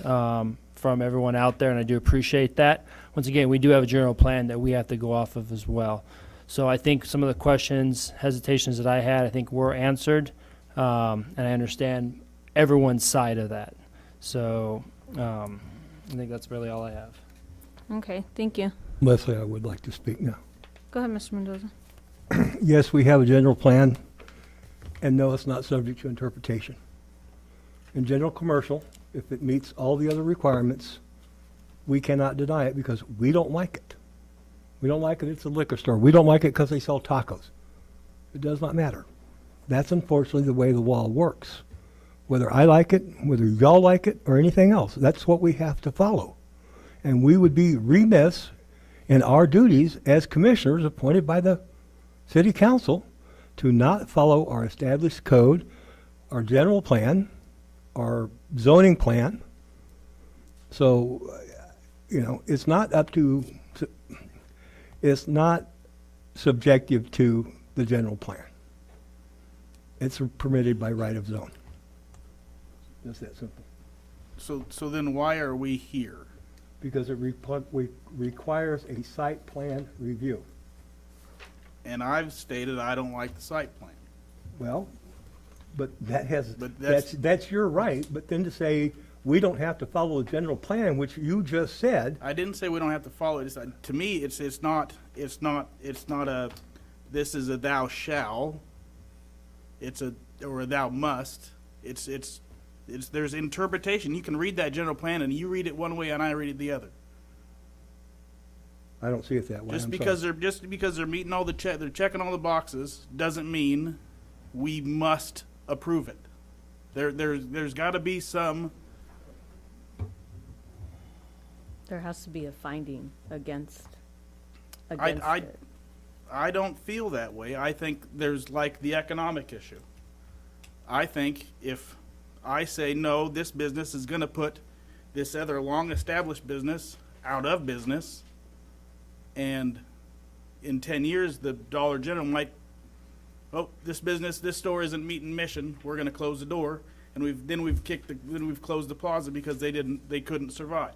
from everyone out there, and I do appreciate that. Once again, we do have a general plan that we have to go off of as well. So I think some of the questions, hesitations that I had, I think were answered, and I understand everyone's side of that. So I think that's really all I have. Okay, thank you. Leslie, I would like to speak now. Go ahead, Mr. Mendoza. Yes, we have a general plan, and no, it's not subject to interpretation. In general commercial, if it meets all the other requirements, we cannot deny it because we don't like it. We don't like it, it's a liquor store. We don't like it because they sell tacos. It does not matter. That's unfortunately the way the law works. Whether I like it, whether y'all like it, or anything else, that's what we have to follow. And we would be remiss in our duties as commissioners appointed by the City Council to not follow our established code, our general plan, our zoning plan. So, it's not up to, it's not subjective to the general plan. It's permitted by right of zone. Just that simple. So then why are we here? Because it requires a site plan review. And I've stated I don't like the site plan. Well, but that's that's your right. But then to say we don't have to follow the general plan, which you just said. I didn't say we don't have to follow it. To me, it's not a this is a thou shall. It's a or a thou must. It's there's interpretation. You can read that general plan and you read it one way and I read it the other. I don't see it that way. Just because they're meeting all they're checking all the boxes doesn't mean we must approve it. There's got to be some. There has to be a finding against I it. I don't feel that way. I think there's like the economic issue. I think if I say no, this business is going to put this other long-established business out of business, and in 10 years the Dollar General might, this store isn't meeting mission, we're going to close the door, and we've closed the plaza because they couldn't survive.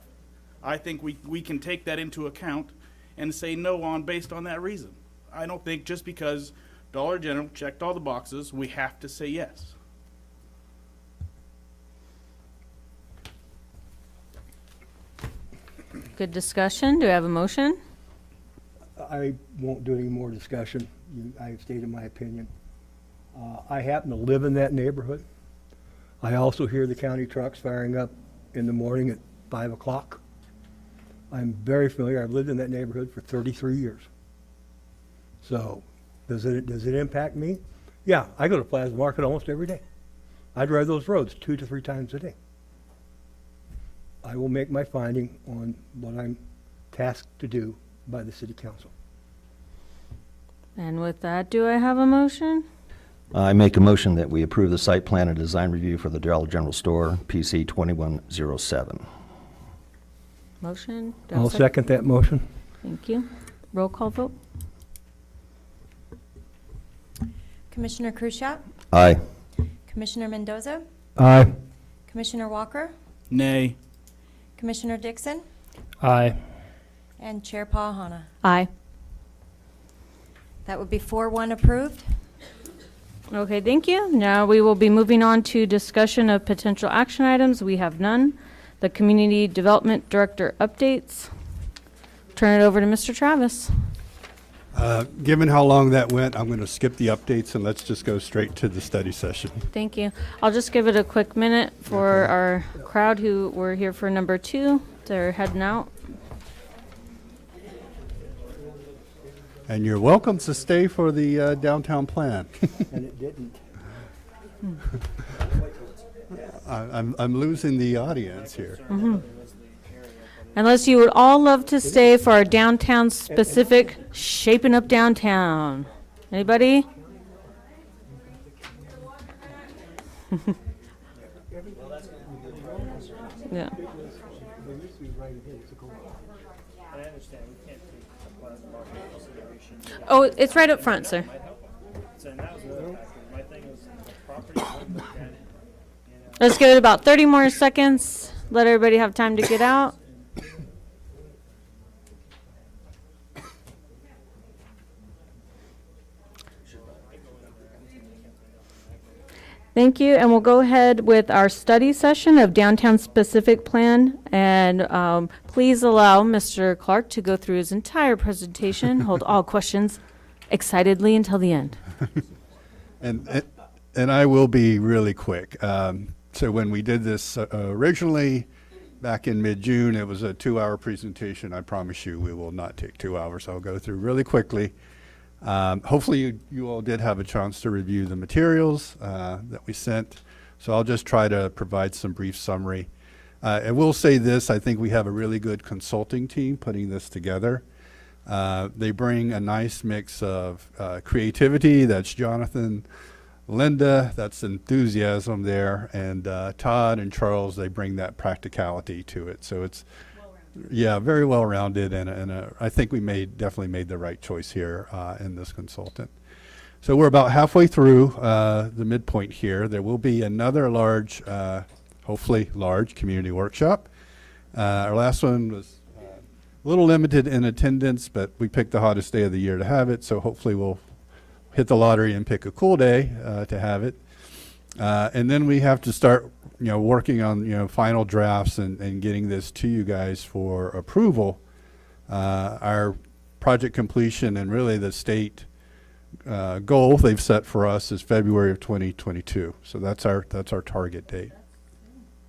I think we can take that into account and say no based on that reason. I don't think just because Dollar General checked all the boxes, we have to say yes. Good discussion. Do I have a motion? I won't do any more discussion. I've stated my opinion. I happen to live in that neighborhood. I also hear the county trucks firing up in the morning at 5 o'clock. I'm very familiar. I've lived in that neighborhood for 33 years. So does it impact me? Yeah, I go to Plaza Market almost every day. I drive those roads 2 to 3 times a day. I will make my finding on what I'm tasked to do by the City Council. And with that, do I have a motion? I make a motion that we approve the site plan and design review for the Dollar General Store, PC 2107. Motion? Do I have a I'll second that motion. Thank you. Roll call vote? Commissioner Khrushchev? Aye. Commissioner Mendoza? Aye. Commissioner Walker? Nay. Commissioner Dixon? Aye. And Chair Pahana. Aye. That would be 4-1 approved. Okay, thank you. Now we will be moving on to discussion of potential action items. We have none. The Community Development Director updates. Turn it over to Mr. Travis. Given how long that went, I'm going to skip the updates and let's just go straight to the study session. Thank you. I'll just give it a quick minute for our crowd who were here for number 2. They're heading out. And you're welcome to stay for the downtown plan. And it didn't. I'm losing the audience here. Unless you would all love to stay for our downtown specific Shaping Up Downtown. Anybody? Yeah. Oh, it's right up front, sir. Let's give it about 30 more seconds. Let everybody have time to get out. Thank you, and we'll go ahead with our study session of downtown specific plan. And please allow Mr. Clark to go through his entire presentation. Hold all questions excitedly until the end. And I will be really quick. So when we did this originally, back in mid-June, it was a 2-hour presentation. I promise you we will not take 2 hours. I'll go through really quickly. Hopefully you all did have a chance to review the materials that we sent. So I'll just try to provide some brief summary. I will say this, I think we have a really good consulting team putting this together. They bring a nice mix of creativity, that's Jonathan, Linda, that's enthusiasm there, and Todd and Charles, they bring that practicality to it. So it's yeah, very well rounded, and I think we definitely made the right choice here in this consultant. So we're about halfway through the midpoint here. There will be another large, hopefully large, community workshop. Our last one was a little limited in attendance, but we picked the hottest day of the year to have it, so hopefully we'll hit the lottery and pick a cool day to have it. And then we have to start working on, final drafts and getting this to you guys for approval. Our project completion and really the state goal they've set for us is February of 2022. So that's our target date.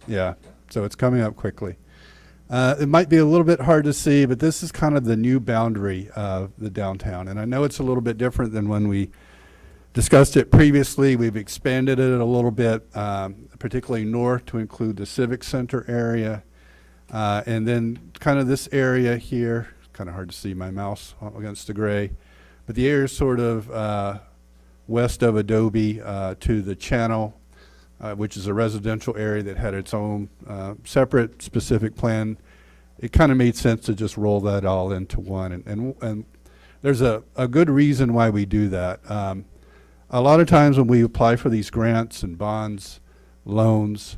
Yeah, so it's coming up quickly. It might be a little bit hard to see, but this is kind of the new boundary of the downtown. And I know it's a little bit different than when we discussed it previously. We've expanded it a little bit, particularly north to include the Civic Center area. And then kind of this area here, kind of hard to see my mouse against the gray, but the area is sort of west of Adobe to the Channel, which is a residential area that had its own separate specific plan. It kind of made sense to just roll that all into one. And there's a good reason why we do that. A lot of times when we apply for these grants and bonds, loans,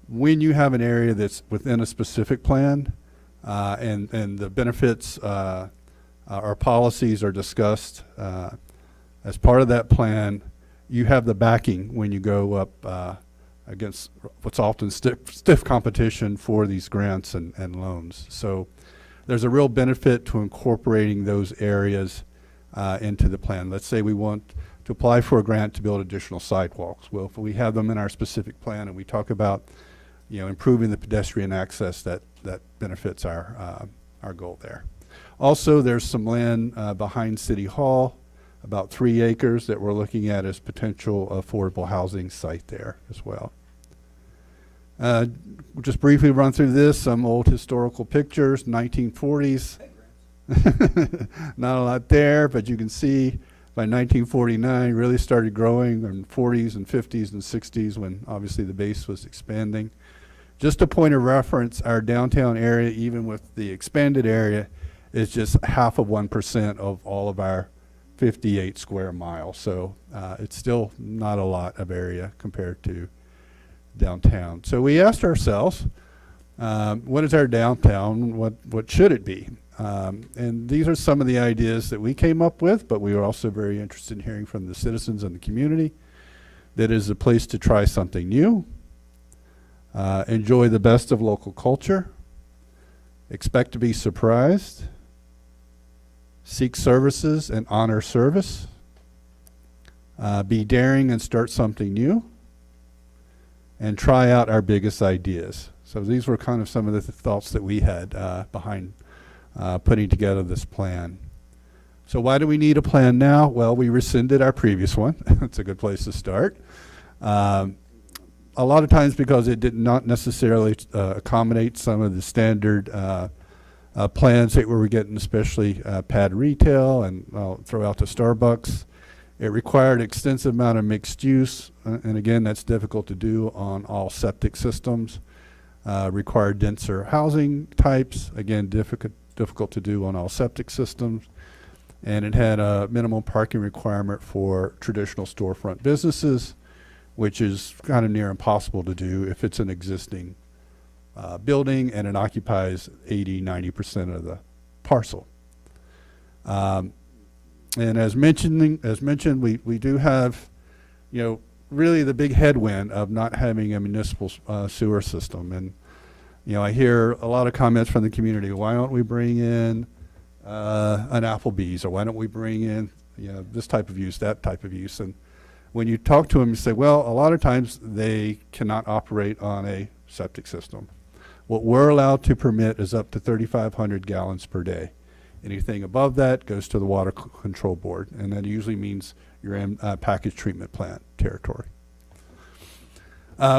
when you have an area that's within a specific plan and the benefits or policies are discussed as part of that plan, you have the backing when you go up against what's often stiff competition for these grants and loans. So there's a real benefit to incorporating those areas into the plan. Let's say we want to apply for a grant to build additional sidewalks. Well, if we have them in our specific plan and we talk about improving the pedestrian access, that benefits our goal there. Also, there's some land behind City Hall, about 3 acres that we're looking at as potential affordable housing site there as well. We'll just briefly run through this, some old historical pictures, 1940s. Not a lot there, but you can see by 1949 really started growing in 40s and 50s and 60s when obviously the base was expanding. Just a point of reference, our downtown area, even with the expanded area, is just 0.5% of all of our 58 square miles. So it's still not a lot of area compared to downtown. So we asked ourselves, what is our downtown? What should it be? And these are some of the ideas that we came up with, but we were also very interested in hearing from the citizens and the community. that is a place to try something new, enjoy the best of local culture, expect to be surprised, seek services and honor service, be daring and start something new, and try out our biggest ideas. So these were kind of some of the thoughts that we had behind putting together this plan. So why do we need a plan now? Well, we rescinded our previous one. It's a good place to start. A lot of times because it did not necessarily accommodate some of the standard plans that we were getting, especially pad retail, and I'll throw out the Starbucks. It required extensive amount of mixed use, and again, that's difficult to do on all septic systems. Required denser housing types, again, difficult to do on all septic systems. And it had a minimum parking requirement for traditional storefront businesses, which is kind of near impossible to do if it's an existing building and it occupies 80–90% of the parcel. And as mentioned, we do have, really the big headwind of not having a municipal sewer system. And, I hear a lot of comments from the community. Why don't we bring in an Applebee's, or why don't we bring in, this type of use, that type of use? And when you talk to them, you say, well, a lot of times they cannot operate on a septic system. What we're allowed to permit is up to 3,500 gallons per day. Anything above that goes to the Water Control Board, and that usually means you're in package treatment plant territory.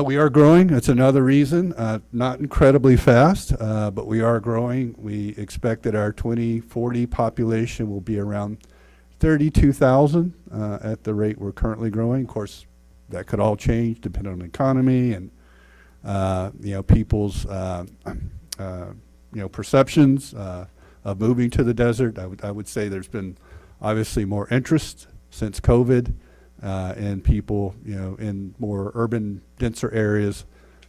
We are growing. That's another reason. Not incredibly fast, but we are growing. We expect that our 2040 population will be around 32,000 at the rate we're currently growing. Of course, that could all change depending on the economy and people's perceptions of moving to the desert. I would say there's been obviously more interest since COVID, and people in more urban, denser areas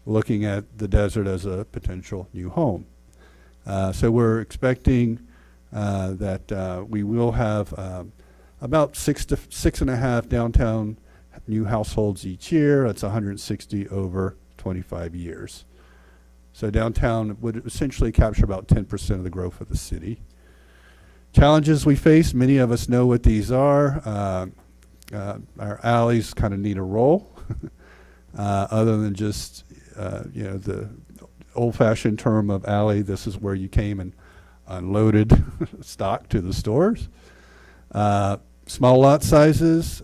looking at the desert as a potential new home. So we're expecting that we will have about 6 to 6.5 downtown new households each year. That's 160 over 25 years. So downtown would essentially capture about 10% of the growth of the city. Challenges we face, many of us know what these are. Our alleys kind of need a roll, other than just the old-fashioned term of alley. This is where you came and unloaded stock to the stores. Small lot sizes,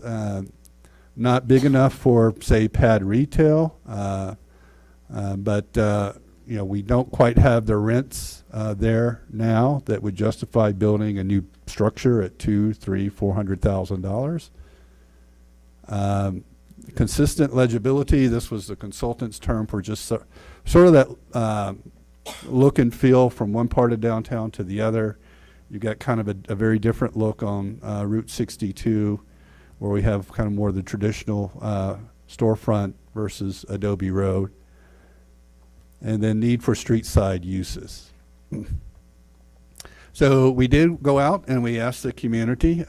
not big enough for, say, pad retail, but we don't quite have the rents there now that would justify building a new structure at $200,000, $300,000, $400,000. Consistent legibility, this was the consultant's term for just sort of that look and feel from one part of downtown to the other. You got kind of a very different look on Route 62, where we have kind of more of the traditional storefront versus Adobe Road. And then need for street side uses. So we did go out and we asked the community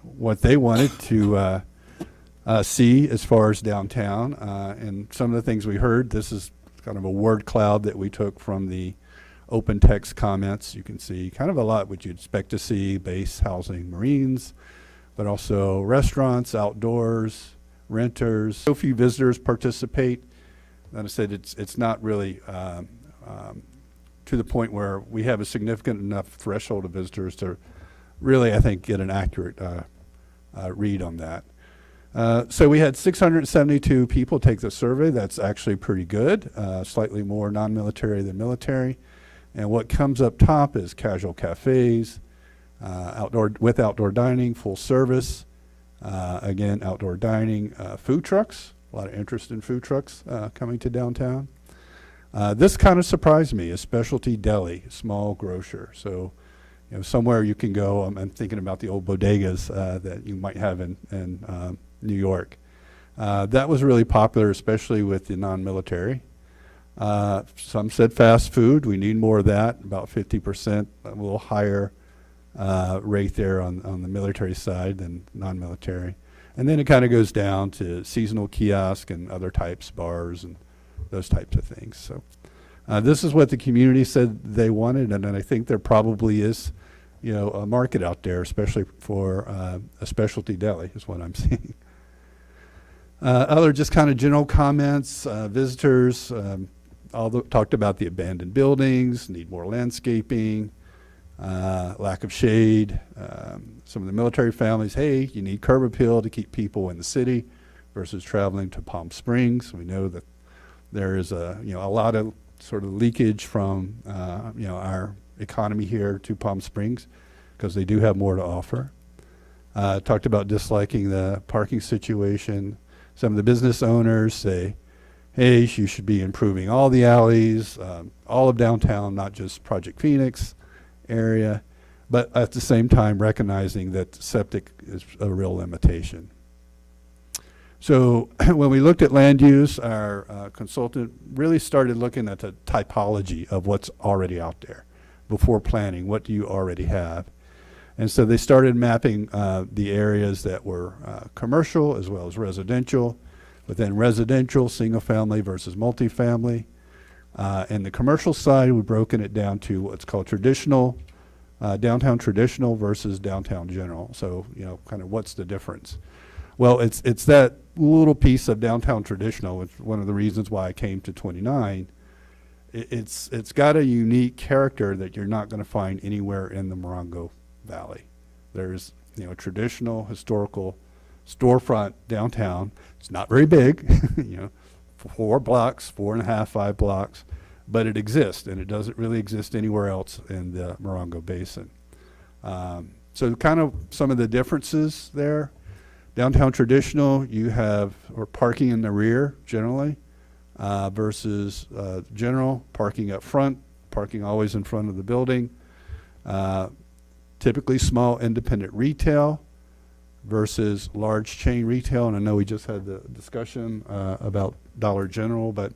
what they wanted to see as far as downtown. And some of the things we heard, this is kind of a word cloud that we took from the open text comments. You can see kind of a lot what you'd expect to see: base housing, marines, but also restaurants, outdoors, renters. So few visitors participate. And I said it's not really to the point where we have a significant enough threshold of visitors to really, I think, get an accurate read on that. So we had 672 people take the survey. That's actually pretty good, slightly more non-military than military. And what comes up top is casual cafes, with outdoor dining, full service, again, outdoor dining, food trucks. A lot of interest in food trucks coming to downtown. This kind of surprised me, a specialty deli, small grocer. So, somewhere you can go. I'm thinking about the old bodegas that you might have in New York. That was really popular, especially with the non-military. Some said fast food. We need more of that, about 50%, a little higher rate there on the military side than non-military. And then it kind of goes down to seasonal kiosk and other types, bars and those types of things. So this is what the community said they wanted, and I think there probably is, you know, a market out there, especially for a specialty deli, is what I'm seeing. Other just kind of general comments, visitors, talked about the abandoned buildings, need more landscaping, lack of shade. Some of the military families, hey, you need curb appeal to keep people in the city versus traveling to Palm Springs. We know that there is a lot of sort of leakage from our economy here to Palm Springs because they do have more to offer. Talked about disliking the parking situation. Some of the business owners say, hey, you should be improving all the alleys, all of downtown, not just Project Phoenix area, but at the same time recognizing that septic is a real limitation. So when we looked at land use, our consultant really started looking at the typology of what's already out there before planning. What do you already have? And so they started mapping the areas that were commercial as well as residential. Within residential, single family versus multifamily. And the commercial side, we've broken it down to what's called traditional, downtown traditional versus downtown general. So, kind of what's the difference? Well, it's that little piece of downtown traditional. It's one of the reasons why I came to 29. It's got a unique character that you're not going to find anywhere in the Morongo Valley. There's, traditional, historical storefront downtown. It's not very big, 4 blocks, 4.5, 5 blocks, but it exists, and it doesn't really exist anywhere else in the Morongo Basin. So kind of some of the differences there. Downtown traditional, you have parking in the rear generally versus general parking up front, parking always in front of the building. Typically small independent retail versus large chain retail. And I know we just had the discussion about Dollar General, but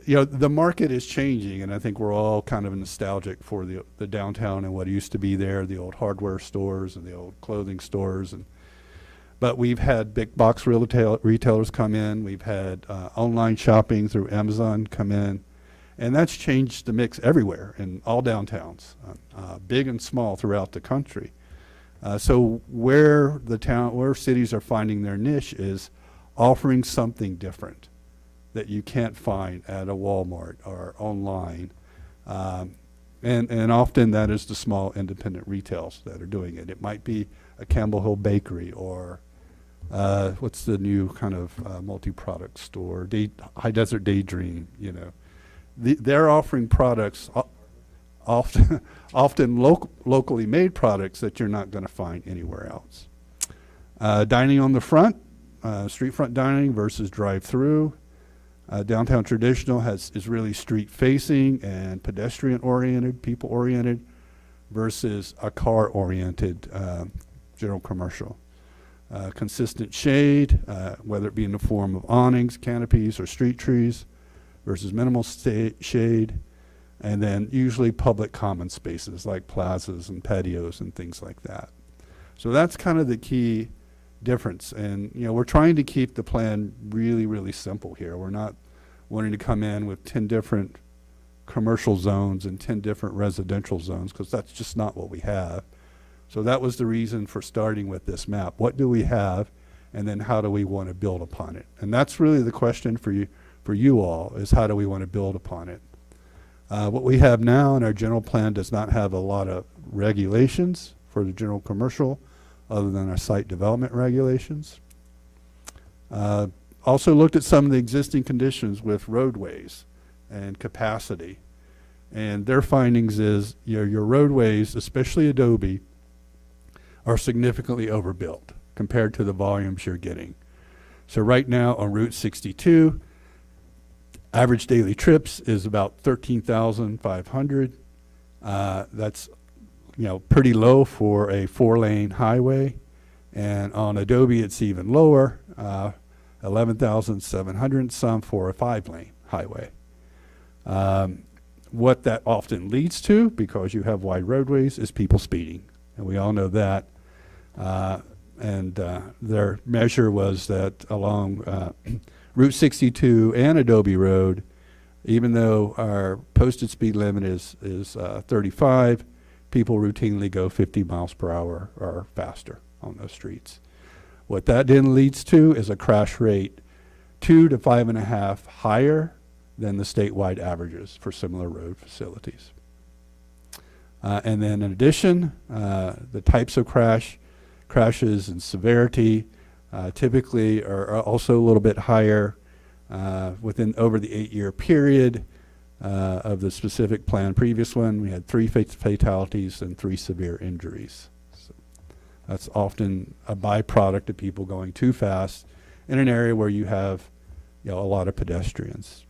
the market is changing, and I think we're all kind of nostalgic for the downtown and what used to be there, the old hardware stores and the old clothing stores. But we've had big box retailers come in. We've had online shopping through Amazon come in. And that's changed the mix everywhere in all downtowns, big and small throughout the country. So where cities are finding their niche is offering something different that you can't find at a Walmart or online. And often that is the small independent retails that are doing it. It might be a Campbell Hill Bakery or what's the new kind of multi-product store, High Desert Daydream, They're offering products, often locally made products that you're not going to find anywhere else. Dining on the front, street front dining versus drive-through. Downtown traditional is really street facing and pedestrian oriented, people oriented, versus a car oriented general commercial. Consistent shade, whether it be in the form of awnings, canopies, or street trees, versus minimal shade, and then usually public common spaces like plazas and patios and things like that. So that's kind of the key difference. And we're trying to keep the plan really, really simple here. We're not wanting to come in with 10 different commercial zones and 10 different residential zones, because that's just not what we have. So that was the reason for starting with this map. What do we have, and then how do we want to build upon it? And that's really the question for you all, is how do we want to build upon it? What we have now in our general plan does not have a lot of regulations for the general commercial other than our site development regulations. Also looked at some of the existing conditions with roadways and capacity. And their findings is your roadways, especially Adobe, are significantly overbuilt compared to the volumes you're getting. So right now on Route 62, average daily trips is about 13,500. That's pretty low for a 4-lane highway, and on Adobe it's even lower, 11,700 some for a 5-lane highway. What that often leads to, because you have wide roadways, is people speeding, and we all know that. And their measure was that along Route 62 and Adobe Road, even though our posted speed limit is 35, people routinely go 50 miles per hour or faster on those streets. What that then leads to is a crash rate 2 to 5.5 higher than the statewide averages for similar road facilities. And then in addition, the types of crashes and severity typically are also a little bit higher over the 8-year period of the specific plan. Previous one, we had 3 fatalities and 3 severe injuries. So that's often a byproduct of people going too fast in an area where you have, a lot of pedestrians.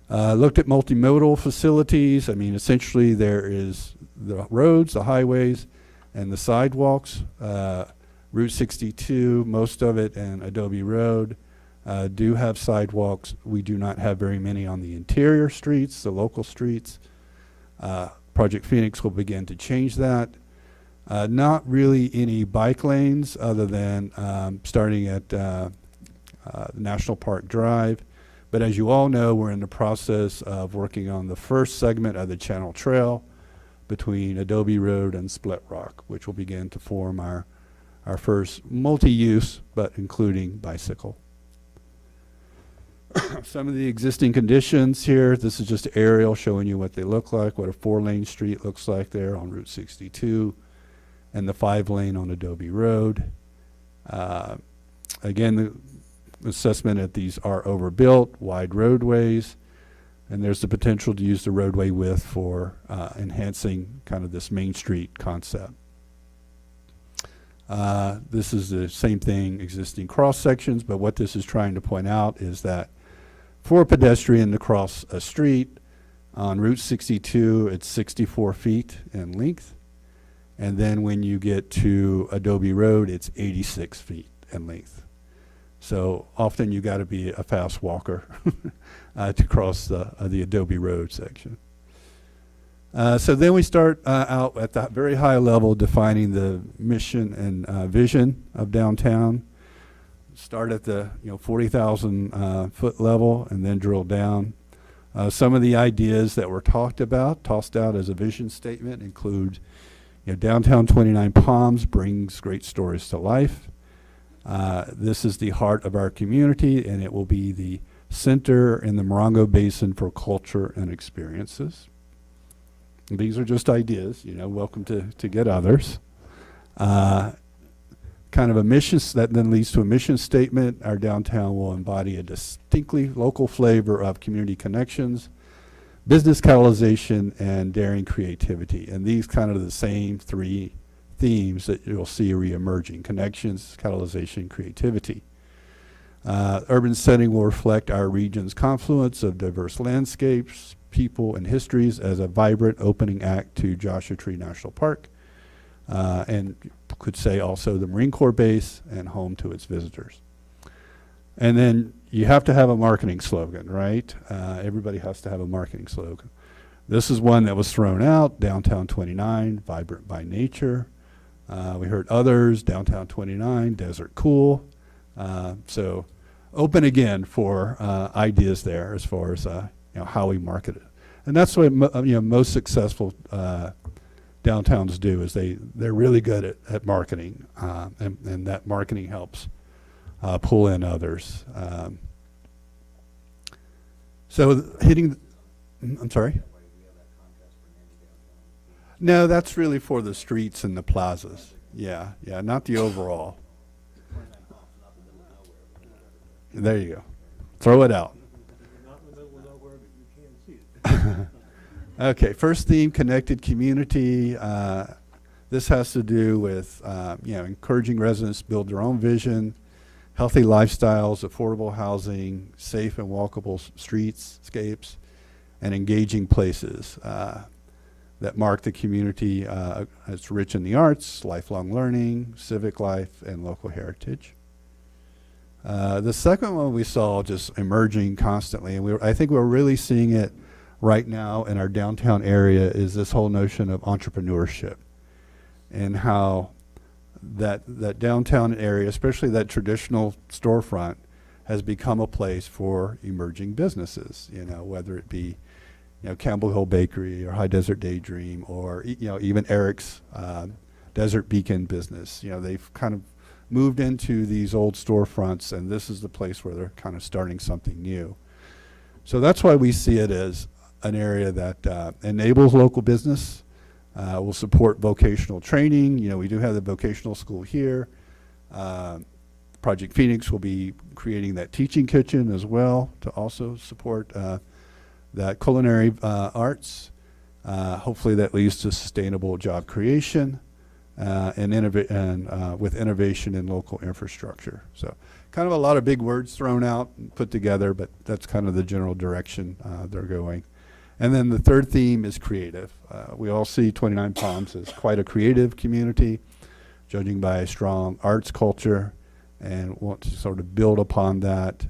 Looked at multimodal facilities. I mean, essentially there is the roads, the highways, and the sidewalks. Route 62, most of it, and Adobe Road do have sidewalks. We do not have very many on the interior streets, the local streets. Project Phoenix will begin to change that. Not really any bike lanes other than starting at National Park Drive. But as you all know, we're in the process of working on the first segment of the Channel Trail between Adobe Road and Split Rock, which will begin to form our first multi-use, but including bicycle. Some of the existing conditions here, this is just aerial showing you what they look like, what a 4-lane street looks like there on Route 62, and the 5-lane on Adobe Road. Again, the assessment that these are overbuilt, wide roadways, and there's the potential to use the roadway width for enhancing kind of this Main Street concept. This is the same thing, existing cross sections, but what this is trying to point out is that for a pedestrian to cross a street on Route 62, it's 64 feet in length. And then when you get to Adobe Road, it's 86 feet in length. So often you got to be a fast walker to cross the Adobe Road section. So then we start out at that very high level defining the mission and vision of downtown. Start at the 40,000 foot level and then drill down. Some of the ideas that were tossed out as a vision statement include downtown 29 Palms brings great stories to life. This is the heart of our community, and it will be the center in the Morongo Basin for culture and experiences. These are just ideas, welcome to get others. Kind of a mission that then leads to a mission statement. Our downtown will embody a distinctly local flavor of community connections, business catalyzation, and daring creativity. And these kind of the same 3 themes that you'll see reemerging: connections, catalyzation, creativity. Urban setting will reflect our region's confluence of diverse landscapes, people, and histories as a vibrant opening act to Joshua Tree National Park, and could say also the Marine Corps base and home to its visitors. And then you have to have a marketing slogan, right? Everybody has to have a marketing slogan. This is one that was thrown out: Downtown 29, vibrant by nature. We heard others: Downtown 29, desert cool. So open again for ideas there as far as how we market it. And that's what most successful downtowns do, is they're really good at marketing, and that marketing helps pull in others. So I'm sorry? No, that's really for the streets and the plazas. Yeah, not the overall. There you go. Throw it out. Okay, first theme, connected community. This has to do with encouraging residents to build their own vision, healthy lifestyles, affordable housing, safe and walkable streetscapes, and engaging places that mark the community as rich in the arts, lifelong learning, civic life, and local heritage. The second one we saw just emerging constantly, and I think we're really seeing it right now in our downtown area, is this whole notion of entrepreneurship and how that downtown area, especially that traditional storefront, has become a place for emerging businesses, you know, whether it be, you know, Campbell Hill Bakery or High Desert Daydream or, you know, even Eric's Desert Beacon business. You know, they've kind of moved into these old storefronts, and this is the place where they're kind of starting something new. So that's why we see it as an area that enables local business, will support vocational training. You know, we do have the vocational school here. Project Phoenix will be creating that teaching kitchen as well to also support that culinary arts. Hopefully that leads to sustainable job creation and with innovation in local infrastructure. So kind of a lot of big words thrown out and put together, but that's kind of the general direction they're going. And then the third theme is creative. We all see 29 Palms as quite a creative community, judging by a strong arts culture, and want to sort of build upon that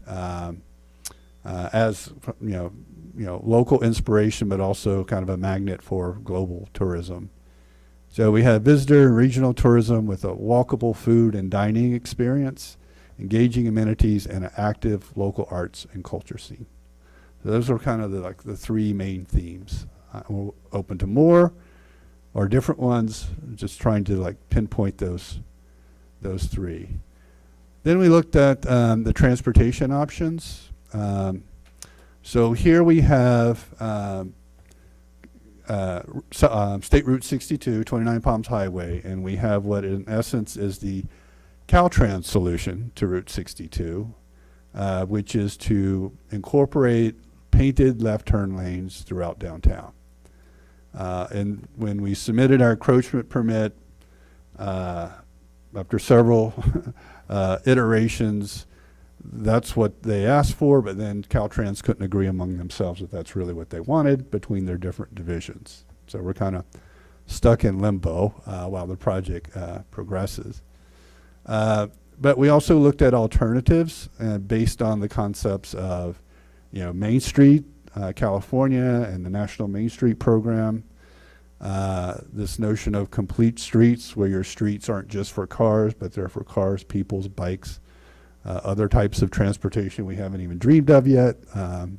as you know, local inspiration, but also kind of a magnet for global tourism. So we have visitor and regional tourism with a walkable food and dining experience, engaging amenities, and an active local arts and culture scene. So those are kind of the three main themes. We're open to more or different ones, just trying to like pinpoint those three. Then we looked at the transportation options. So here we have State Route 62, 29 Palms Highway, and we have what in essence is the Caltrans solution to Route 62, which is to incorporate painted left turn lanes throughout downtown. And when we submitted our encroachment permit, after several iterations, that's what they asked for, but then Caltrans couldn't agree among themselves that that's really what they wanted between their different divisions. So we're kind of stuck in limbo while the project progresses. But we also looked at alternatives based on the concepts of, you know, Main Street, California, and the National Main Street Program. This notion of complete streets, where your streets aren't just for cars, but they're for cars, peoples, bikes, other types of transportation we haven't even dreamed of yet. And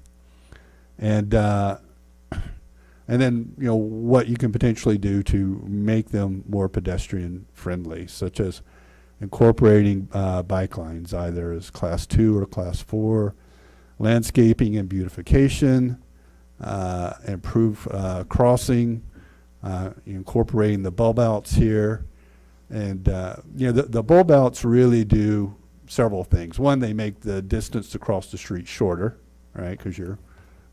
then, you know, what you can potentially do to make them more pedestrian friendly, such as incorporating bike lines, either as class 2 or class 4, landscaping and beautification, improve crossing, incorporating the bulb outs here. And you know, the bulb outs really do several things. One, they make the distance to cross the street shorter, right, because you're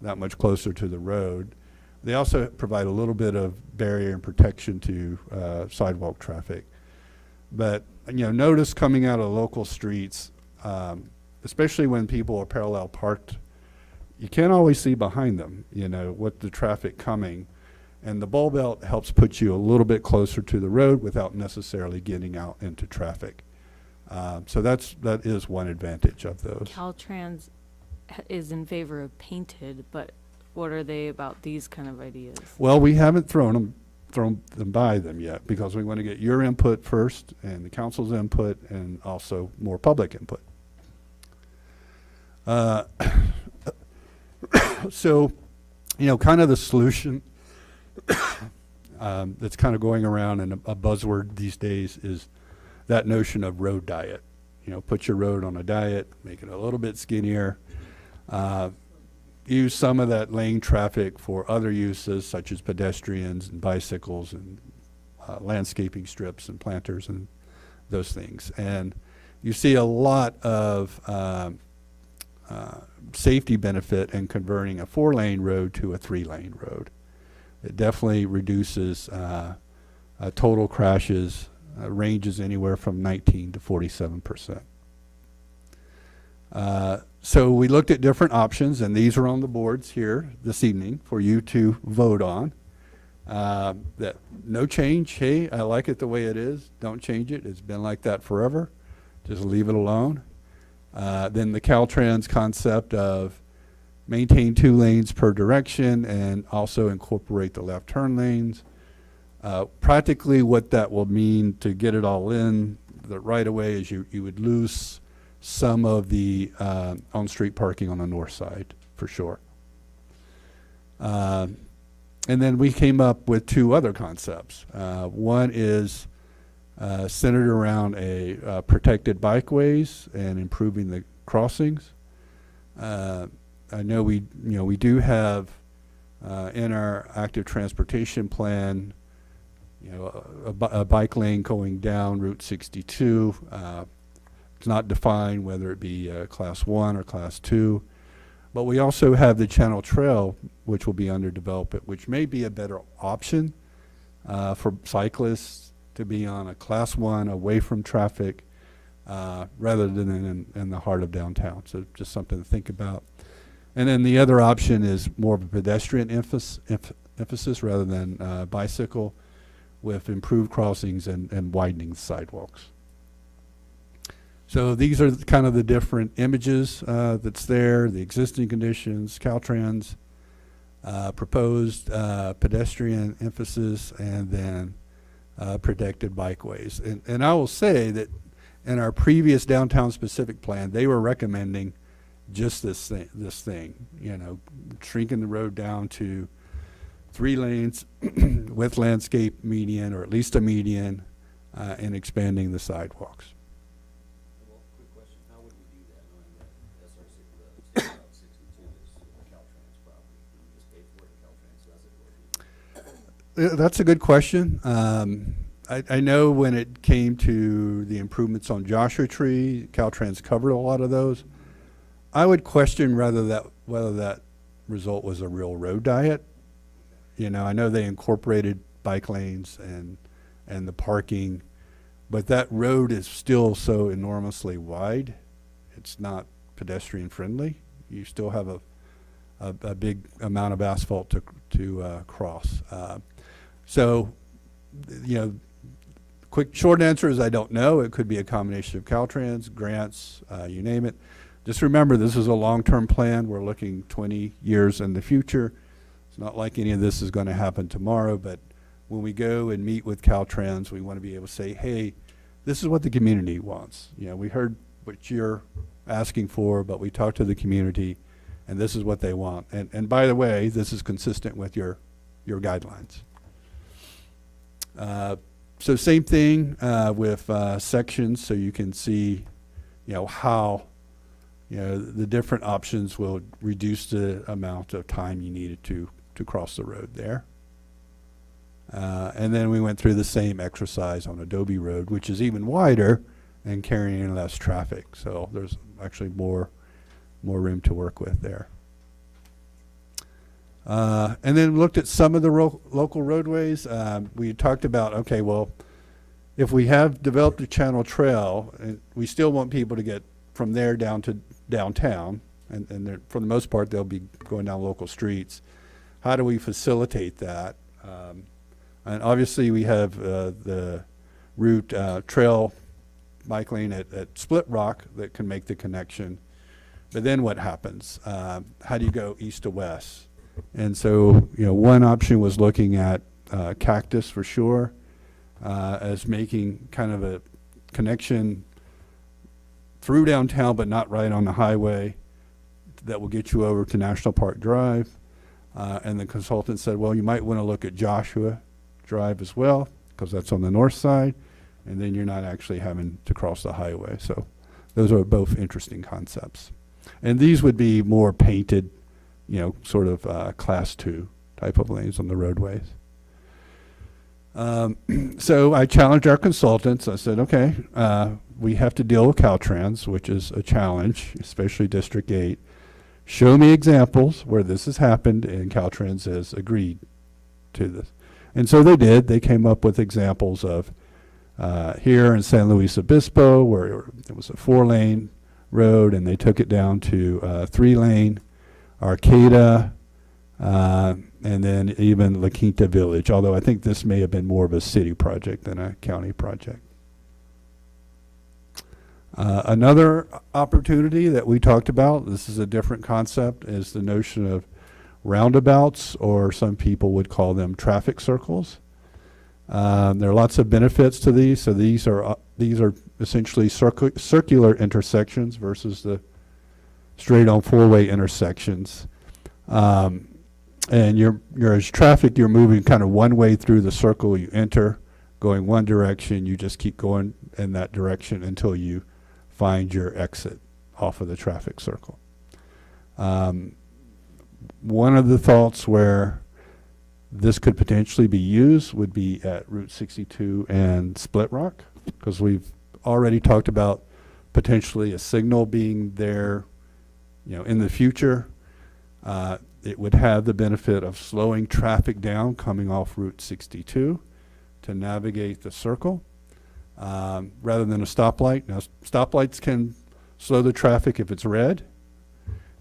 that much closer to the road. They also provide a little bit of barrier and protection to sidewalk traffic. But, you know, notice coming out of local streets, especially when people are parallel parked, you can't always see behind them, you know, what the traffic coming. And the bulb out helps put you a little bit closer to the road without necessarily getting out into traffic. So that is one advantage of those. Caltrans is in favor of painted, but what are they about these kind of ideas? Well, we haven't thrown them by them yet, because we want to get your input first and the council's input and also more public input. So, you know, kind of the solution that's kind of going around and a buzzword these days is that notion of road diet. You know, put your road on a diet, make it a little bit skinnier, use some of that lane traffic for other uses such as pedestrians and bicycles and landscaping strips and planters and those things. And you see a lot of safety benefit in converting a 4-lane road to a 3-lane road. It definitely reduces total crashes, ranges anywhere from 19 to 47%. So we looked at different options, and these are on the boards here this evening for you to vote on. That no change. Hey, I like it the way it is. Don't change it. It's been like that forever. Just leave it alone. Then the Caltrans concept of maintain 2 lanes per direction and also incorporate the left turn lanes. Practically, what that will mean to get it all in the right away is you would lose some of the on-street parking on the north side, for sure. And then we came up with two other concepts. One is centered around a protected bikeways and improving the crossings. I know we do have in our active transportation plan, a bike lane going down Route 62. It's not defined whether it be Class 1 or Class 2. But we also have the Channel Trail, which will be under development, which may be a better option for cyclists to be on a Class 1 away from traffic rather than in the heart of downtown. So just something to think about. And then the other option is more of a pedestrian emphasis rather than bicycle, with improved crossings and widening sidewalks. So these are kind of the different images that's there, the existing conditions, Caltrans, proposed pedestrian emphasis, and then protected bikeways. And I will say that in our previous downtown specific plan, they were recommending just this thing, shrinking the road down to 3 lanes with landscape median, or at least a median, and expanding the sidewalks. Well, quick question, how would we do that, knowing that SR 62 is Caltrans property? Do we just pay for it and Caltrans does it, or That's a good question. I know when it came to the improvements on Joshua Tree, Caltrans covered a lot of those. I would question whether that result was a real road diet. I know they incorporated bike lanes and the parking, but that road is still so enormously wide. It's not pedestrian friendly. You still have a big amount of asphalt to cross. So, quick short answer is I don't know. It could be a combination of Caltrans, grants, you name it. Just remember, this is a long-term plan. We're looking 20 years in the future. It's not like any of this is going to happen tomorrow, but when we go and meet with Caltrans, we want to be able to say, hey, this is what the community wants. We heard what you're asking for, but we talked to the community, and this is what they want. And by the way, this is consistent with your guidelines. So same thing with sections, so you can see, how the different options will reduce the amount of time you needed to cross the road there. And then we went through the same exercise on Adobe Road, which is even wider and carrying less traffic. So there's actually more room to work with there. And then looked at some of the local roadways. We talked about, okay, well, if we have developed a Channel Trail, and we still want people to get from there down to downtown, and for the most part, they'll be going down local streets. How do we facilitate that? And obviously, we have the route trail bike lane at Split Rock that can make the connection. But then what happens? How do you go east to west? And so, one option was looking at Cactus for sure, as making kind of a connection through downtown, but not right on the highway, that will get you over to National Park Drive. And the consultant said, well, you might want to look at Joshua Drive as well, because that's on the north side, and then you're not actually having to cross the highway. So those are both interesting concepts. And these would be more painted, sort of Class 2 type of lanes on the roadways. So I challenged our consultants. I said, okay, we have to deal with Caltrans, which is a challenge, especially District 8. Show me examples where this has happened and Caltrans has agreed to this. And so they did. They came up with examples of here in San Luis Obispo, where it was a 4-lane road, and they took it down to 3-lane. Arcata, and then even La Quinta Village, although I think this may have been more of a city project than a county project. Another opportunity that we talked about, this is a different concept, is the notion of roundabouts, or some people would call them traffic circles. There are lots of benefits to these. So these are essentially circular intersections versus the straight-on four-way intersections. And as traffic, you're moving kind of one way through the circle. You enter, going one direction. You just keep going in that direction until you find your exit off of the traffic circle. One of the thoughts where this could potentially be used would be at Route 62 and Split Rock, because we've already talked about potentially a signal being there, in the future. It would have the benefit of slowing traffic down coming off Route 62 to navigate the circle, rather than a stoplight. Now, stoplights can slow the traffic if it's red.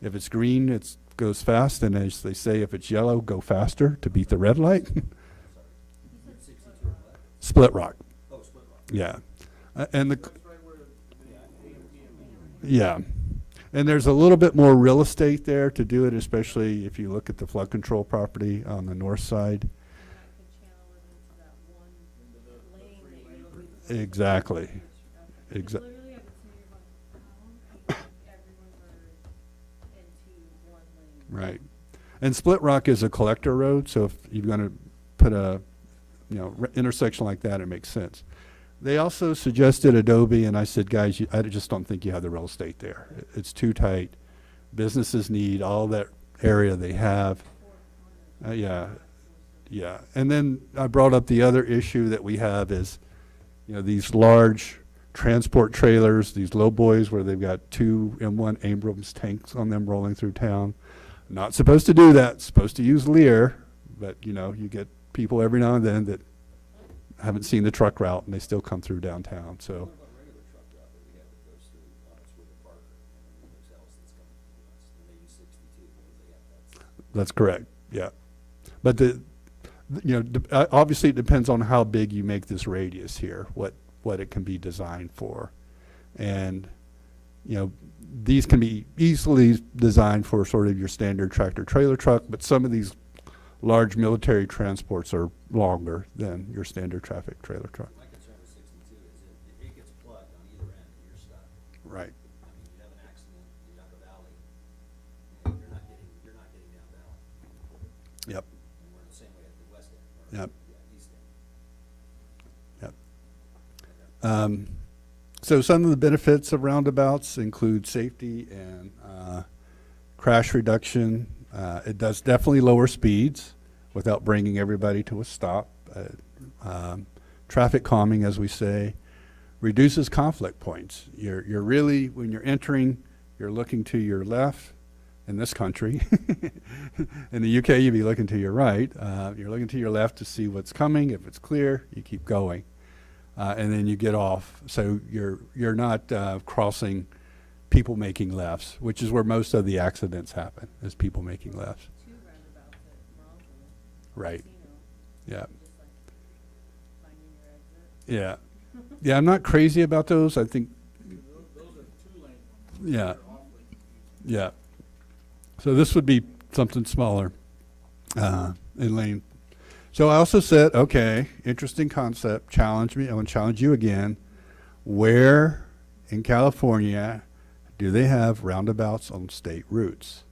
If it's green, it goes fast, and as they say, if it's yellow, go faster to beat the red light. Split Rock. Oh, Split Rock. Yeah. Yeah. And there's a little bit more real estate there to do it, especially if you look at the flood control property on the north side. Exactly. Exactly. Right. And Split Rock is a collector road, so if you're going to put a intersection like that, it makes sense. They also suggested Adobe, and I said, guys, I just don't think you have the real estate there. It's too tight. Businesses need all that area they have. Yeah. And then I brought up the other issue that we have is, these large transport trailers, these low boys where they've got 2 M1 Abrams tanks on them rolling through town. Not supposed to do that. Supposed to use Lear, but you get people every now and then that haven't seen the truck route and they still come through downtown. So that's correct. Yeah, but obviously it depends on how big you make this radius here, what it can be designed for, and these can be easily designed for sort of your standard tractor trailer truck, but some of these large military transports are longer than your standard traffic trailer truck. My concern with 62 is it gets plugged on either end and you're stuck. Right. I mean, you have an accident in Yucca Valley and you're not getting down Valley. Yep. And we're the same way at the west end. Yep. Yeah, east Yep. end. So some of the benefits of roundabouts include safety and crash reduction. It does definitely lower speeds without bringing everybody to a stop. Traffic calming, as we say, reduces conflict points. You're really, when you're entering, you're looking to your left in this country. In the UK, you'd be looking to your right. You're looking to your left to see what's coming. If it's clear, you keep going. And then you get off. So you're not crossing people making lefts, which is where most of the accidents happen, is people making lefts. Right. Yeah. Yeah. Yeah, I'm not crazy about those. I think. Yeah. Yeah. So this would be something smaller in lane. So I also said, okay, interesting concept, challenge me. I want to challenge you again. Where in California do they have roundabouts on state routes?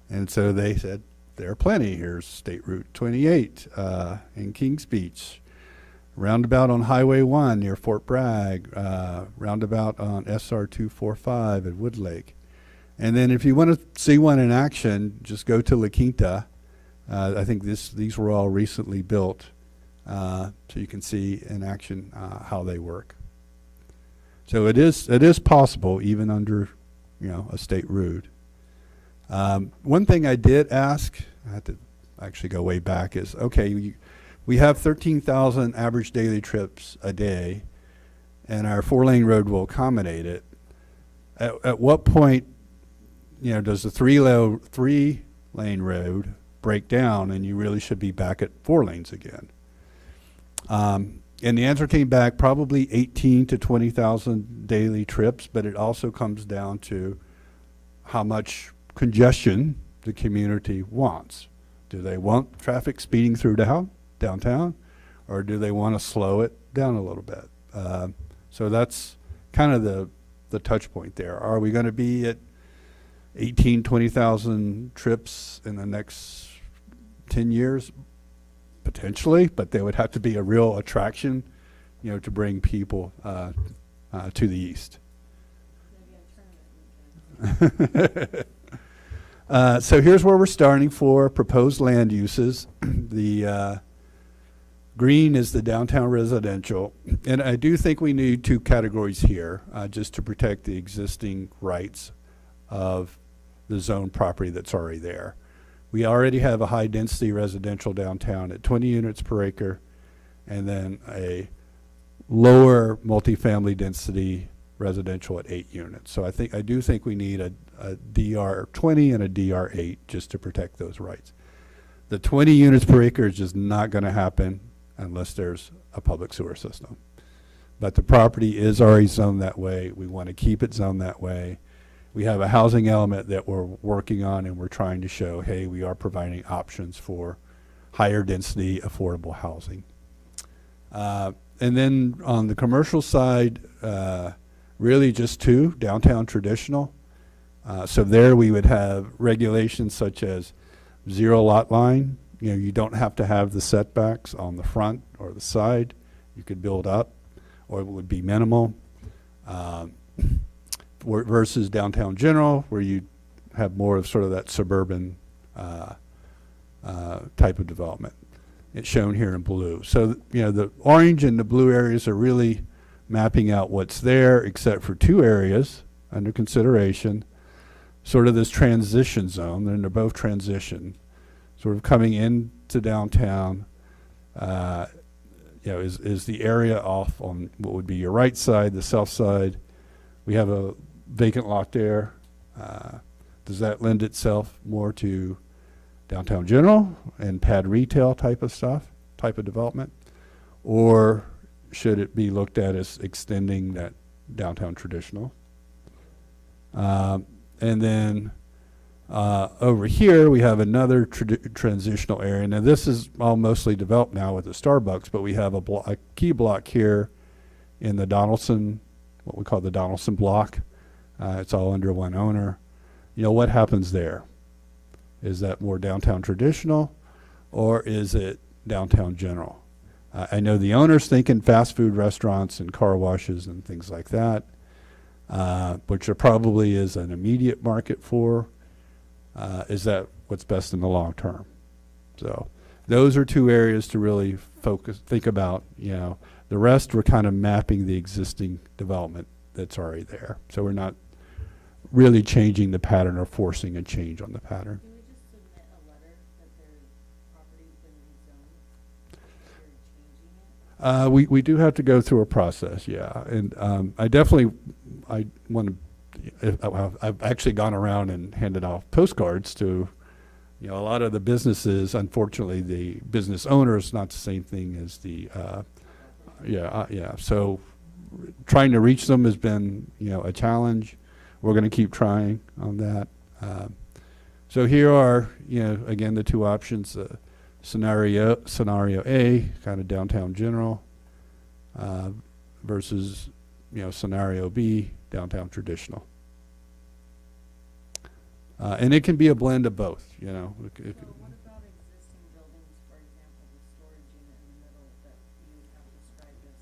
And so they said, there are plenty. Here's State Route 28 in Kings Beach, roundabout on Highway 1 near Fort Bragg, roundabout on SR 245 at Woodlake. And then if you want to see one in action, just go to La Quinta. I think these were all recently built, so you can see in action how they work. So it is possible even under a state route. One thing I did ask, I had to actually go way back, is okay, we have 13,000 average daily trips a day, and our 4-lane road will accommodate it. At what point, does the 3-lane road break down and you really should be back at 4 lanes again? And the answer came back probably 18 to 20,000 daily trips, but it also comes down to how much congestion the community wants. Do they want traffic speeding through downtown, or do they want to slow it down a little bit? So that's kind of the touch point there. Are we going to be at 18, 20,000 trips in the next 10 years? Potentially, but there would have to be a real attraction, you know, to bring people to the east. So here's where we're starting for proposed land uses. The green is the downtown residential, and I do think we need two categories here just to protect the existing rights of the zone property that's already there. We already have a high density residential downtown at 20 units per acre, and then a lower multifamily density residential at 8 units. So I do think we need a DR 20 and a DR 8 just to protect those rights. The 20 units per acre is just not going to happen unless there's a public sewer system. But the property is already zoned that way. We want to keep it zoned that way. We have a housing element that we're working on, and we're trying to show, hey, we are providing options for higher density, affordable housing. And then on the commercial side, really just two, downtown traditional. So there we would have regulations such as zero lot line. You know, you don't have to have the setbacks on the front or the side. You could build up, or it would be minimal. Versus downtown general, where you have more of sort of that suburban type of development. It's shown here in blue. So, you know, the orange and the blue areas are really mapping out what's there, except for two areas under consideration, sort of this transition zone, and they're both transition, sort of coming into downtown. You know, is the area off on what would be your right side, the south side. We have a vacant lot there. Does that lend itself more to downtown general and pad retail type of stuff, type of development? Or should it be looked at as extending that downtown traditional? And then over here we have another transitional area. Now this is all mostly developed now with the Starbucks, but we have a key block here in the Donaldson, what we call the Donaldson block. It's all under one owner. You know, what happens there? Is that more downtown traditional, or is it downtown general? I know the owner's thinking fast food restaurants and car washes and things like that, which there probably is an immediate market for. Is that what's best in the long term? So those are two areas to really think about. You know, the rest we're kind of mapping the existing development that's already there. So we're not really changing the pattern or forcing a change on the pattern. Can we just submit a letter that their property's been rezoned? They're changing it? We do have to go through a process, yeah. And I want to, I've actually gone around and handed off postcards to, you know, a lot of the businesses. Unfortunately, the business owner is not the same thing as the, yeah. So trying to reach them has been, you know, a challenge. We're going to keep trying on that. So here are, you know, again, the two options. Scenario A, kind of downtown general, versus, you know, scenario B, downtown traditional. And it can be a blend of both, you know. So what about existing buildings, for example, the storage unit in the middle that you have described as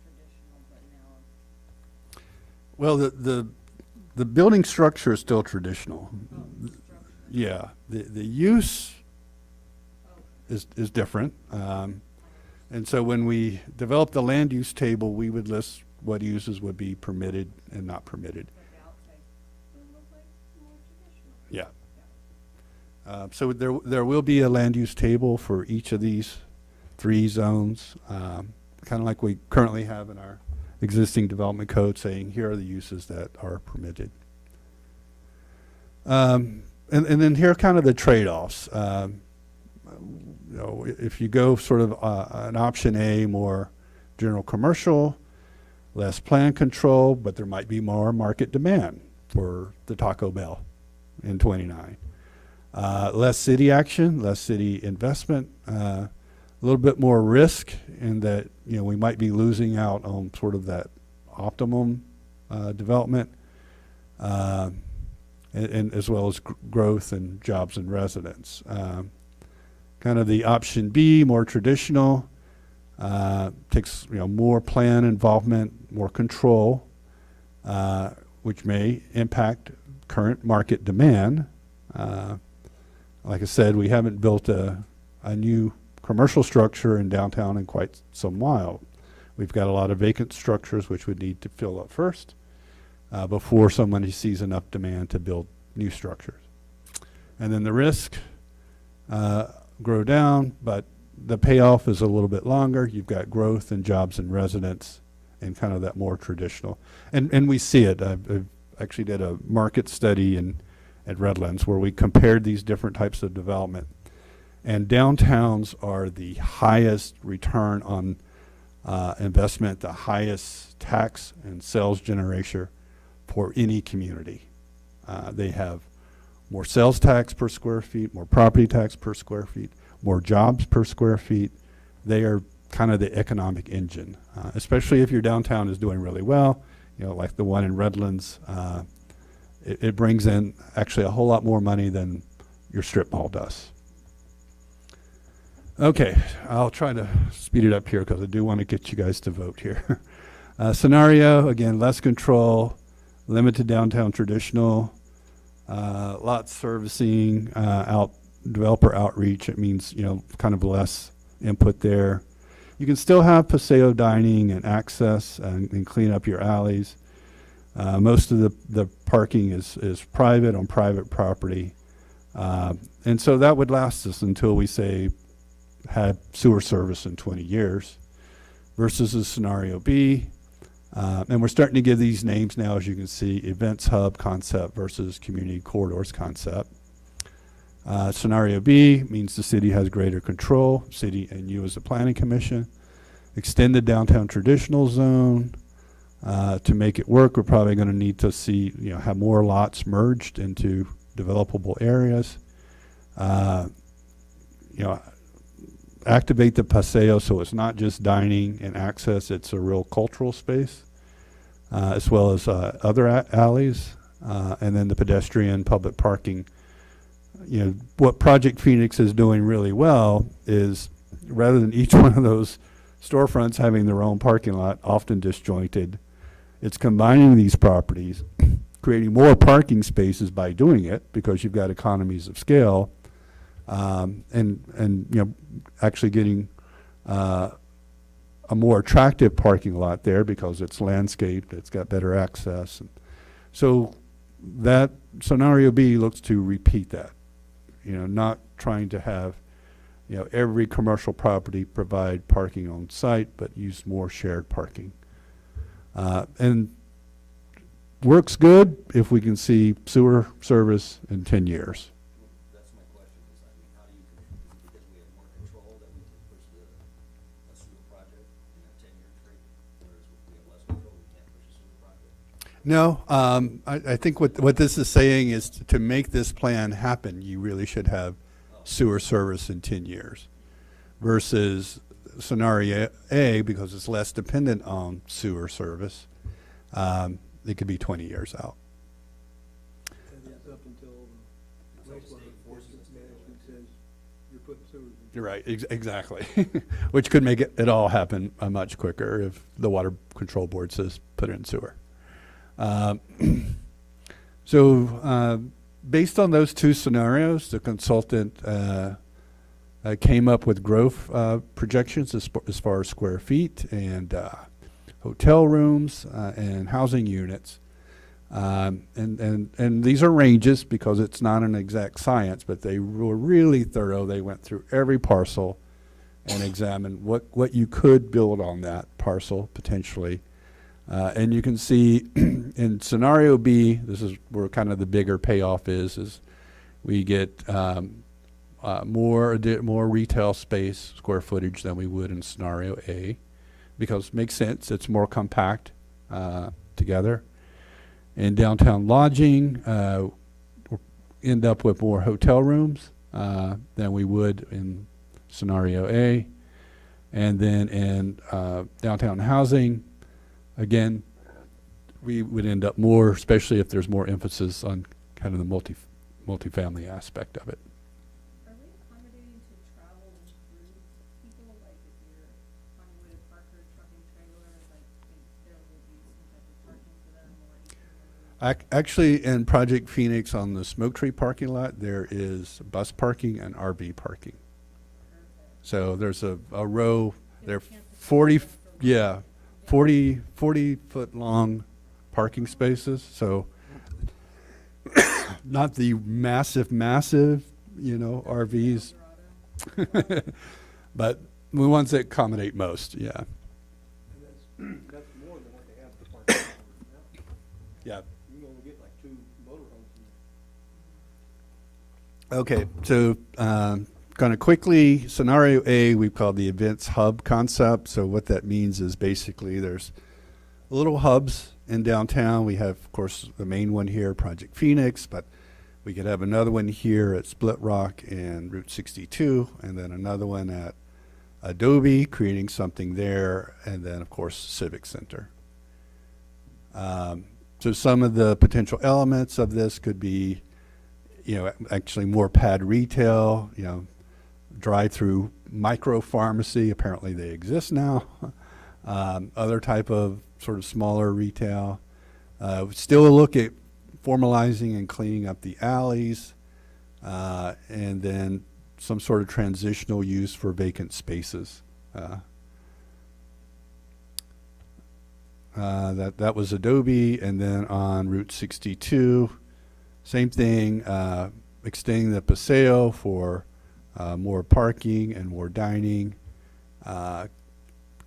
traditional, but now? Well, the building structure is still traditional. Yeah, the use is different. And so when we develop the land use table, we would list what uses would be permitted and not permitted. Yeah. So there will be a land use table for each of these three zones, kind of like we currently have in our existing development code, saying here are the uses that are permitted. And then here are kind of the trade-offs. You know, if you go sort of an option A, more general commercial, less plan control, but there might be more market demand for the Taco Bell in 29. Less city action, less city investment, a little bit more risk in that, you know, we might be losing out on sort of that optimum development, and as well as growth and jobs and residents. Kind of the option B, more traditional, takes, you know, more plan involvement, more control, which may impact current market demand. Like I said, we haven't built a new commercial structure in downtown in quite some while. We've got a lot of vacant structures which would need to fill up first before somebody sees enough demand to build new structures. And then the risk grow down, but the payoff is a little bit longer. You've got growth in jobs and residents and kind of that more traditional. And we see it. I've actually did a market study at Redlands where we compared these different types of development. And downtowns are the highest return on investment, the highest tax and sales generation for any community. They have more sales tax per square feet, more property tax per square feet, more jobs per square feet. They are kind of the economic engine, especially if your downtown is doing really well, you know, like the one in Redlands. It brings in actually a whole lot more money than your strip mall does. Okay, I'll try to speed it up here because I do want to get you guys to vote here. Scenario, again, less control, limited downtown traditional, lot servicing, developer outreach. It means, you know, kind of less input there. You can still have Paseo dining and access and clean up your alleys. Most of the parking is private on private property. And so that would last us until we say had sewer service in 20 years versus a scenario B. And we're starting to give these names now, as you can see, events hub concept versus community corridors concept. Scenario B means the city has greater control, city and you as a planning commission. Extended downtown traditional zone. To make it work, we're probably going to need to see, you know, have more lots merged into developable areas. You know, activate the Paseo so it's not just dining and access, it's a real cultural space, as well as other alleys, and then the pedestrian public parking. You know, what Project Phoenix is doing really well is rather than each one of those storefronts having their own parking lot, often disjointed, it's combining these properties, creating more parking spaces by doing it because you've got economies of scale, and you know, actually getting a more attractive parking lot there because it's landscaped, it's got better access. And so that scenario B looks to repeat that, you know, not trying to have, you know, every commercial property provide parking on site, but use more shared parking. And works good if we can see sewer service in 10 years. That's my question, is, I mean, how do you, because we have more control that we can push a sewer project in a 10-year period, whereas if we have less control, we can't push a sewer project? No, I think what this is saying is to make this plan happen, you really should have sewer service in 10 years versus scenario A, because it's less dependent on sewer service. It could be 20 years out. And it's up until the wastewater management says you're putting sewers in. You're right, exactly. Which could make it all happen much quicker if the water control board says put it in sewer. So based on those two scenarios, the consultant came up with growth projections as far as square feet and hotel rooms and housing units. And these are ranges because it's not an exact science, but they were really thorough. They went through every parcel and examined what you could build on that parcel potentially. And you can see in scenario B, this is where kind of the bigger payoff is we get more retail space, square footage than we would in scenario A, because it makes sense, it's more compact together. In downtown lodging, we'll end up with more hotel rooms than we would in scenario A. And then in downtown housing, again, we would end up more, especially if there's more emphasis on kind of the multifamily aspect of it. Are we accommodating to travel through people, like if you're on your way to park or trucking trailer, like there will be some type of parking for them or? Actually, in Project Phoenix on the Smoke Tree parking lot, there is bus parking and RV parking. So there's a row, they're 40 foot long parking spaces. So not the massive, you know, RVs, but the ones that accommodate most, yeah. That's more than what they have for parking now. Yeah. You can only get like 2 motorhomes in there. Okay, so kind of quickly, scenario A, we've called the events hub concept. So what that means is basically there's little hubs in downtown. We have, of course, the main one here, Project Phoenix, but we could have another one here at Split Rock and Route 62, and then another one at Adobe, creating something there, and then, of course, Civic Center. So some of the potential elements of this could be, you know, actually more pad retail, you know, drive-through micro pharmacy, apparently they exist now. Other type of sort of smaller retail. Still a look at formalizing and cleaning up the alleys, and then some sort of transitional use for vacant spaces. That was Adobe, and then on Route 62, same thing, extending the Paseo for more parking and more dining,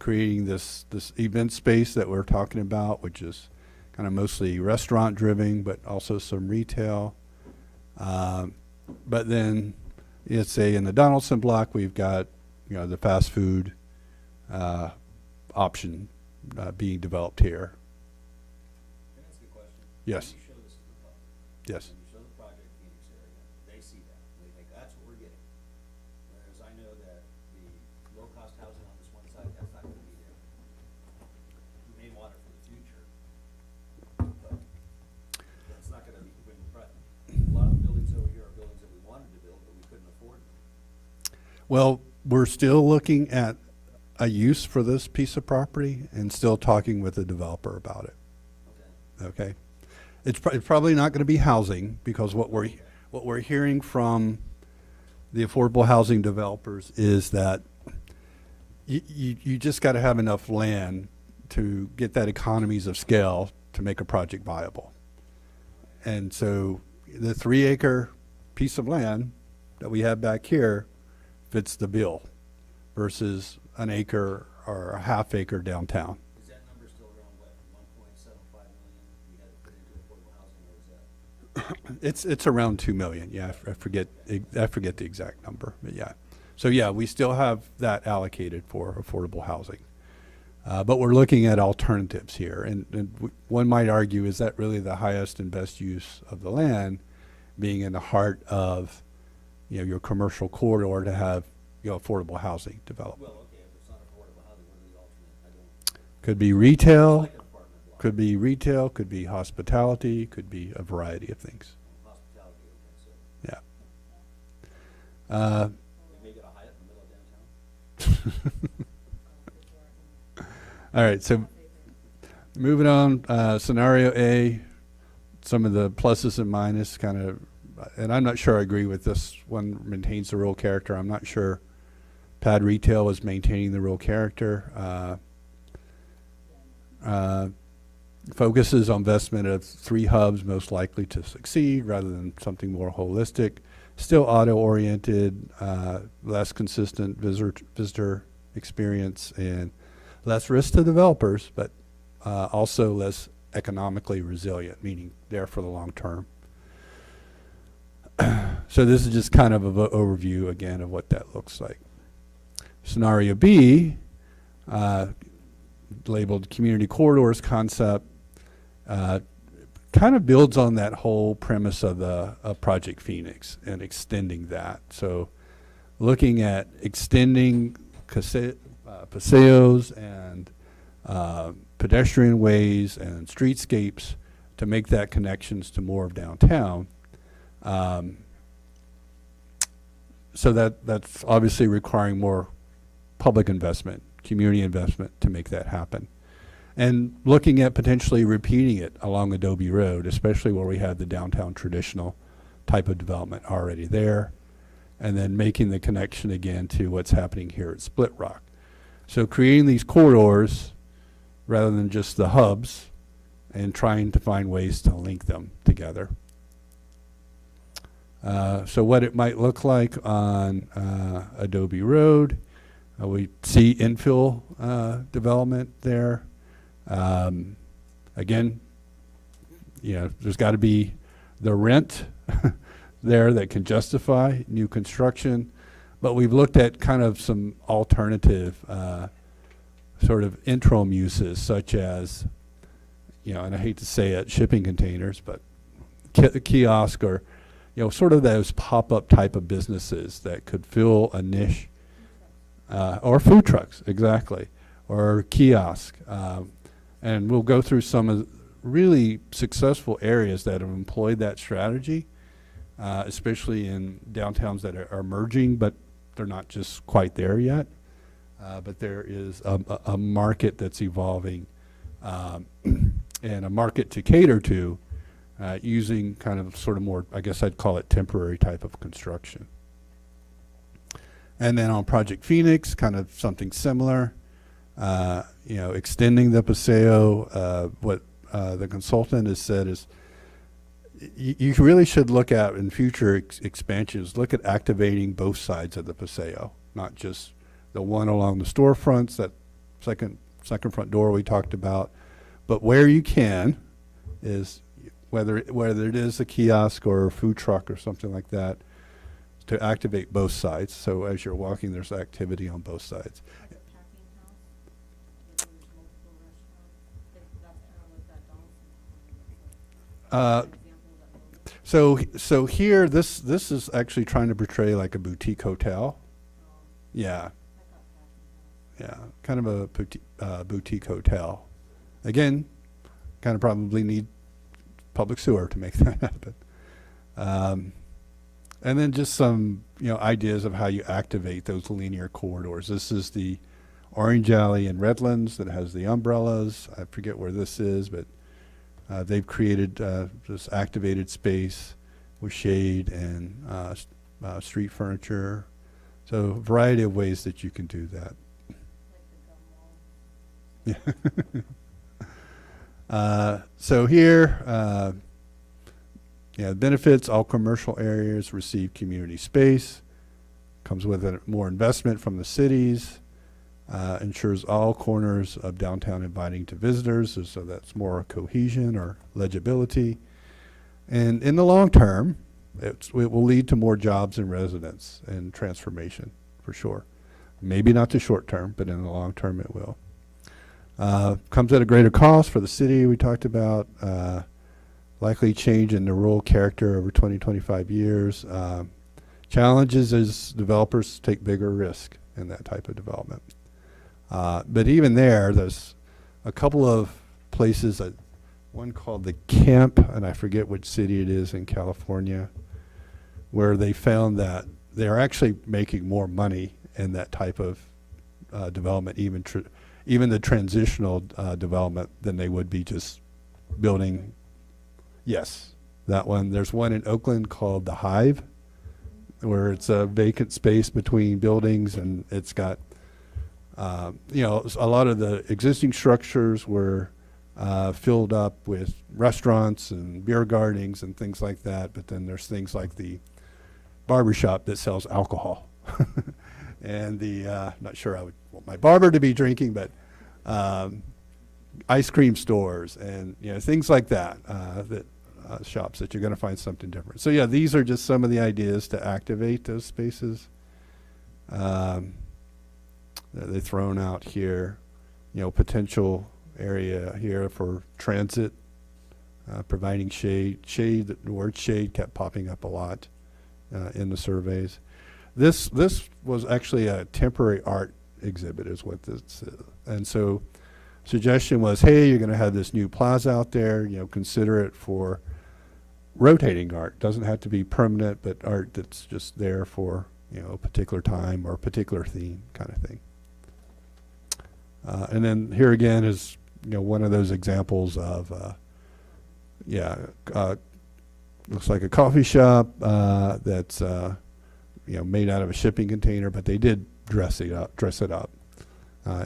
creating this event space that we're talking about, which is kind of mostly restaurant driven, but also some retail. But then, let's say in the Donaldson block, we've got, you know, the fast food option being developed here. Can I ask you a question? Yes. When you show this to the public, Yes. when you show the Project Phoenix area, they see that, they think that's what we're getting. Whereas I know that the low-cost housing on this one side, that's not gonna be there. We may want it for the future, but that's not gonna be, a lot of the buildings over here are buildings that we wanted to build, but we couldn't afford them. Well, we're still looking at a use for this piece of property and still talking with the developer about it. Okay. It's probably not going to be housing, because what we're hearing from the affordable housing developers is that you just got to have enough land to get that economies of scale to make a project viable. And so the 3-acre piece of land that we have back here fits the bill versus an acre or a half acre downtown. Is that number still around, what, 1.75 million we had to put into affordable housing, or is that? It's around 2 million. Yeah, I forget the exact number, but yeah. So yeah, we still have that allocated for affordable housing, but we're looking at alternatives here. And one might argue, is that really the highest and best use of the land, being in the heart of, you know, your commercial corridor, to have, you know, affordable housing developed? Well, okay, if it's not affordable housing, what are the alternate? I don't. Could be retail, Like an apartment block. could be retail, could be hospitality, could be a variety of things. Hospitality, okay, so Yeah. we may get a Hyatt in the middle of downtown. All right, so moving on, scenario A, some of the pluses and minuses kind of, and I'm not sure I agree with this one, maintains the rural character. I'm not sure pad retail is maintaining the rural character. Focuses on investment of 3 hubs most likely to succeed rather than something more holistic. Still auto-oriented, less consistent visitor experience, and less risk to developers, but also less economically resilient, meaning there for the long term. So this is just kind of an overview again of what that looks like. Scenario B, labeled community corridors concept, kind of builds on that whole premise of Project Phoenix and extending that. So looking at extending paseos and pedestrian ways and streetscapes to make that connections to more of downtown. So that's obviously requiring more public investment, community investment to make that happen. And looking at potentially repeating it along Adobe Road, especially where we have the downtown traditional type of development already there, and then making the connection again to what's happening here at Split Rock. So creating these corridors rather than just the hubs and trying to find ways to link them together. So what it might look like on Adobe Road, we see infill development there. Again, you know, there's got to be the rent there that can justify new construction, but we've looked at kind of some alternative sort of interim uses, such as, you know, and I hate to say it, shipping containers, but kiosk or, you know, sort of those pop-up type of businesses that could fill a niche, or food trucks, exactly, or kiosk. And we'll go through some of the really successful areas that have employed that strategy, especially in downtowns that are emerging, but they're not just quite there yet. But there is a market that's evolving, and a market to cater to, using kind of sort of more, I guess I'd call it temporary type of construction. And then on Project Phoenix, kind of something similar, you know, extending the paseo. What the consultant has said is you really should look at in future expansions, look at activating both sides of the paseo, not just the one along the storefronts, that second front door we talked about, but where you can is whether it is a kiosk or a food truck or something like that, to activate both sides. So as you're walking, there's activity on both sides. So here, this is actually trying to portray like a boutique hotel. Yeah. Yeah, kind of a boutique hotel. Again, kind of probably need public sewer to make that happen. And then just some, you know, ideas of how you activate those linear corridors. This is the Orange Alley in Redlands that has the umbrellas. I forget where this is, but they've created this activated space with shade and street furniture. So a variety of ways that you can do that. Yeah. So here, yeah, benefits, all commercial areas receive community space, comes with more investment from the cities, ensures all corners of downtown inviting to visitors, so that's more cohesion or legibility. And in the long term, it will lead to more jobs and residents and transformation, for sure. Maybe not the short term, but in the long term it will. Comes at a greater cost for the city, we talked about. Likely change in the rural character over 20-25 years. Challenges as developers take bigger risk in that type of development. But even there's a couple of places, one called the Camp, and I forget which city it is in California, where they found that they're actually making more money in that type of development, even the transitional development, than they would be just building. Yes, that one. There's one in Oakland called the Hive, where it's a vacant space between buildings, and it's got, you know, a lot of the existing structures were filled up with restaurants and beer gardens and things like that, but then there's things like the barbershop that sells alcohol. And the, not sure I would want my barber to be drinking, but ice cream stores and, you know, things like that, shops that you're going to find something different. So yeah, these are just some of the ideas to activate those spaces. They're thrown out here, you know, potential area here for transit, providing shade. The word shade kept popping up a lot in the surveys. This was actually a temporary art exhibit is what this is. And so suggestion was, hey, you're going to have this new plaza out there, you know, consider it for rotating art. Doesn't have to be permanent, but art that's just there for, you know, a particular time or a particular theme kind of thing. And then here again is, you know, one of those examples of, looks like a coffee shop that's, you know, made out of a shipping container, but they did dress it up,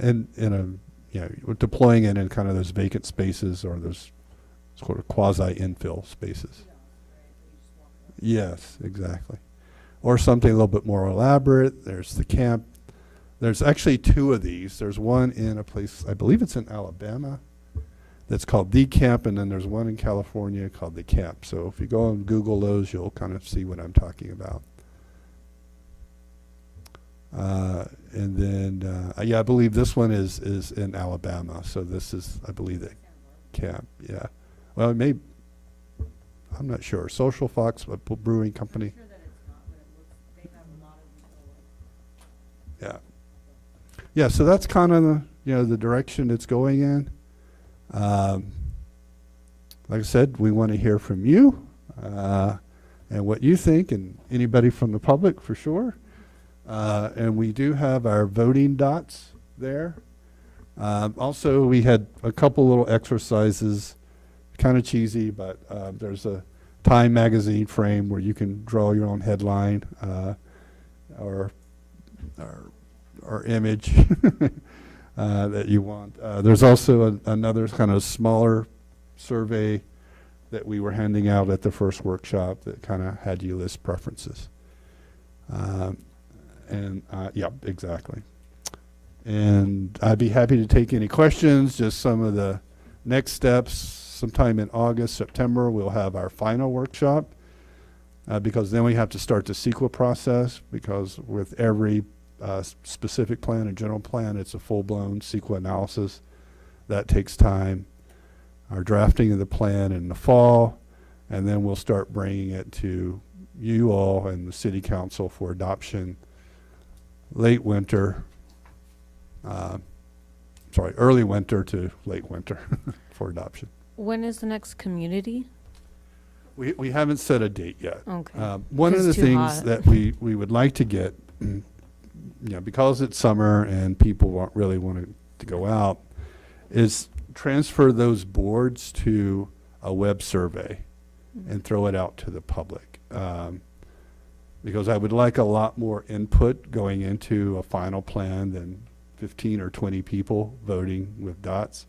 in a, you know, we're deploying it in kind of those vacant spaces or those sort of quasi infill spaces. Yes, exactly. Or something a little bit more elaborate. There's the camp. There's actually two of these. There's one in a place, I believe it's in Alabama, that's called The Camp, and then there's one in California called The Camp. So if you go and Google those, you'll kind of see what I'm talking about. And then, yeah, I believe this one is in Alabama. So this is, I believe, The Camp. Yeah. Well, it may, I'm not sure. Social Fox Brewing Company. Yeah. Yeah, so that's kind of the, you know, the direction it's going in. Like I said, we want to hear from you and what you think, and anybody from the public for sure. And we do have our voting dots there. Also, we had a couple little exercises, kind of cheesy, but there's a Time magazine frame where you can draw your own headline or image that you want. There's also another kind of smaller survey that we were handing out at the first workshop that kind of had you list preferences. Yeah, exactly. And I'd be happy to take any questions, just some of the next steps. Sometime in August, September, we'll have our final workshop because then we have to start the CEQA process, because with every specific plan and general plan, it's a full-blown CEQA analysis. That takes time. Our drafting of the plan in the fall, and then we'll start bringing it to you all and the City Council for adoption late winter, early winter to late winter for adoption. When is the next community? We haven't set a date yet. Okay. One of the It's too things hot. that we would like to get, you know, because it's summer and people won't really want to go out, is transfer those boards to a web survey and throw it out to the public. Because I would like a lot more input going into a final plan than 15 or 20 people voting with dots.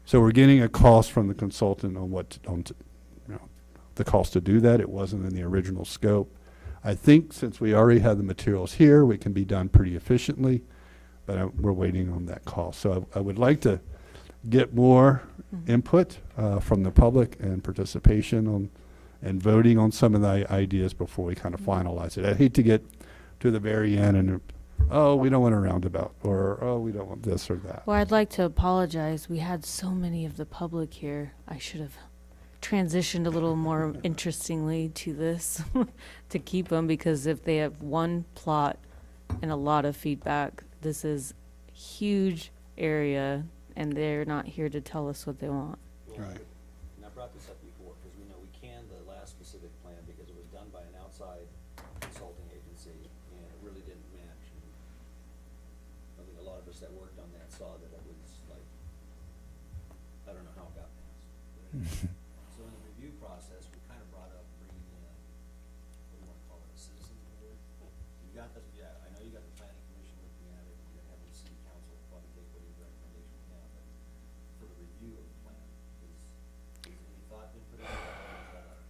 So we're getting a cost from the consultant on you know, the cost to do that. It wasn't in the original scope. I think since we already have the materials here, we can be done pretty efficiently, but we're waiting on that cost. So I would like to get more input from the public and participation on and voting on some of the ideas before we kind of finalize it. I hate to get to the very end and, oh, we don't want a roundabout, or, oh, we don't want this or that. Well, I'd like to apologize. We had so many of the public here. I should have transitioned a little more interestingly to this to keep them, because if they have one plot and a lot of feedback, this is huge area, and they're not here to tell us what they want. Right. And I brought this up before, because we know we canned the last specific plan because it was done by an outside consulting agency, and it really didn't match. And I think a lot of us that worked on that saw that it was like, I don't know how it got passed. So in the review process, we kind of brought up bringing in, what do you want to call it, a citizens board? You got the, yeah, I know you got the planning commission looking at it, you're gonna have the city council probably take whatever recommendation we have, but for the review of the plan, is any thought been put into that?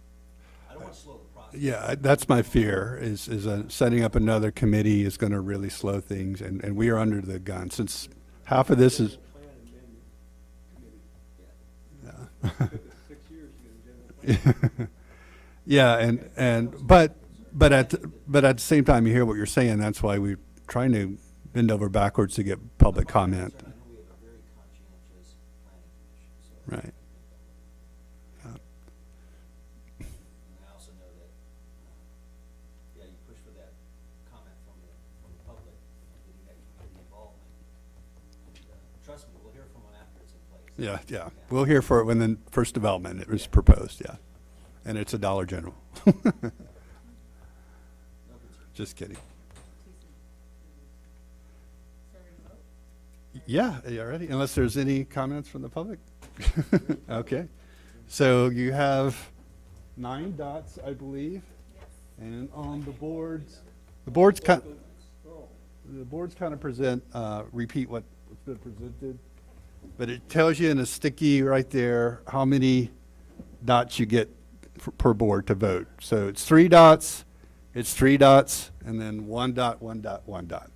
I don't want to slow the process. Yeah, that's my fear, is setting up another committee is going to really slow things, and we are under the gun, since half of this is. Yeah. 6 years to get a general plan. Yeah, but at the same time, you hear what you're saying. That's why we're trying to bend over backwards to get public comment. I know we have a very conscientious planning commission, so. Right. Yeah. And I also know that, yeah, you push for that comment from the public, and getting that community involvement Yeah, yeah. We'll hear for it when the first development it was proposed, yeah. And it's a Dollar General. Just kidding. Yeah, are you ready? Unless there's any comments from the public? Okay. So you have 9 dots, I believe. And on the boards, the boards kind of present, repeat what's been presented. But it tells you in a sticky right there how many dots you get per board to vote. So it's 3 dots, it's 3 dots, and then 1 dot, 1 dot, 1 dot.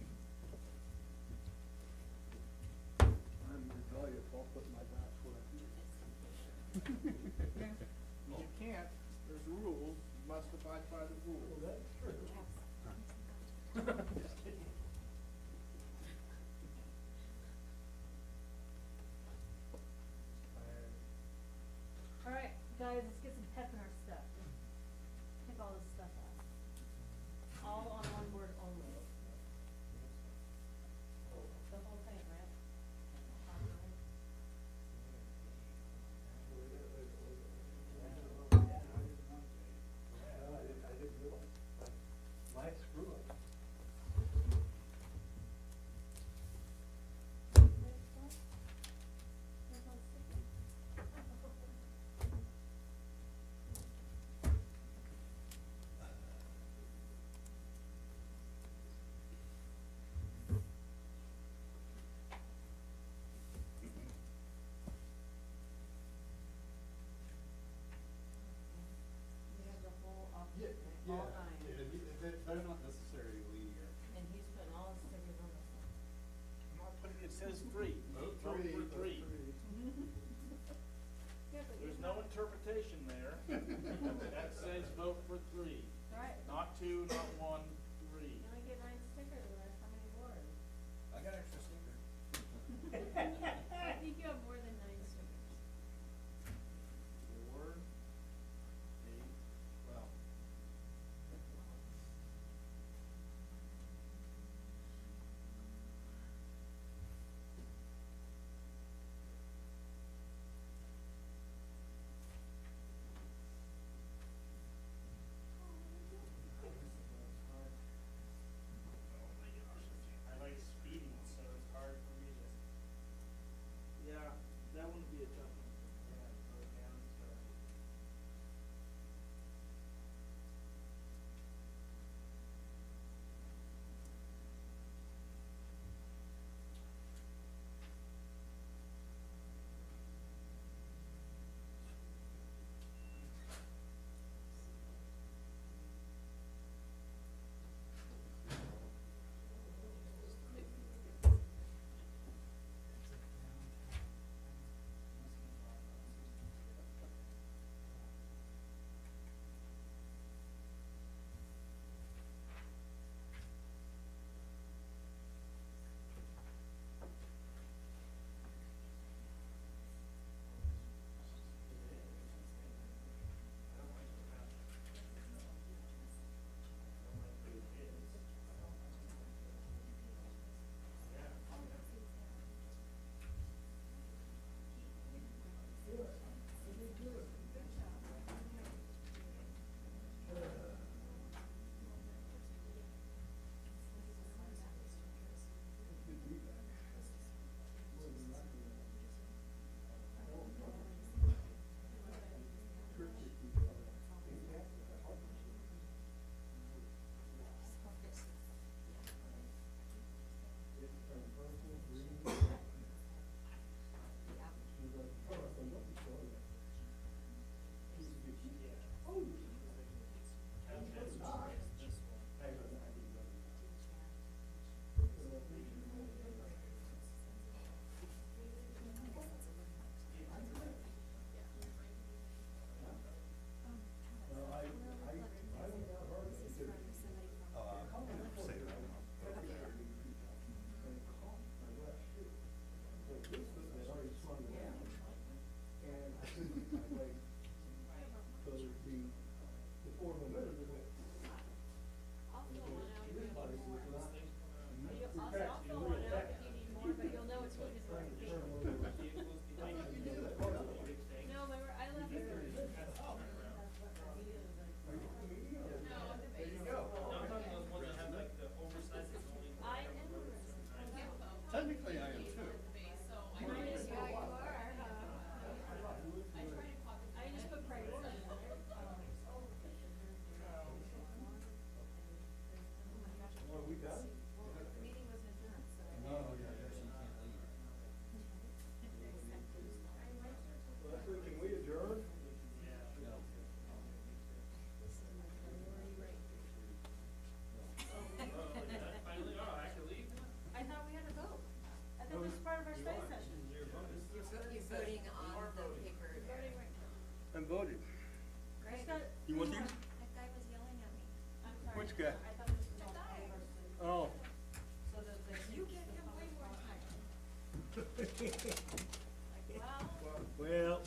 You can't, there's rules, you must abide by the rules. That's true. All right, guys, let's get some pep in our step. Pick all this stuff out. All on one board only. The whole thing, right? We have the whole option, right? All 9. They're not necessarily here. And he's putting all his stickers on this one. I'm not putting, it says 3. Vote for 3. There's no interpretation there. That says vote for 3. Right. Not 2, not 1, 3. You only get 9 stickers, and that's how many boards? I got extra stickers. I think you have more than 9 stickers. 4, 8, 12. Okay. Oh. Well.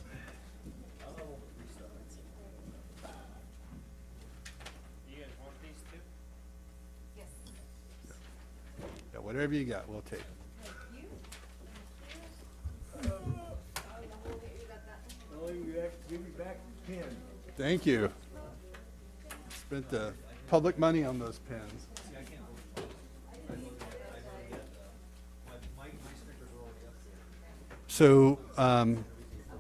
Yeah, whatever you got, we'll take. Give me back the pen. Thank you. Spent the public money on those pens. So,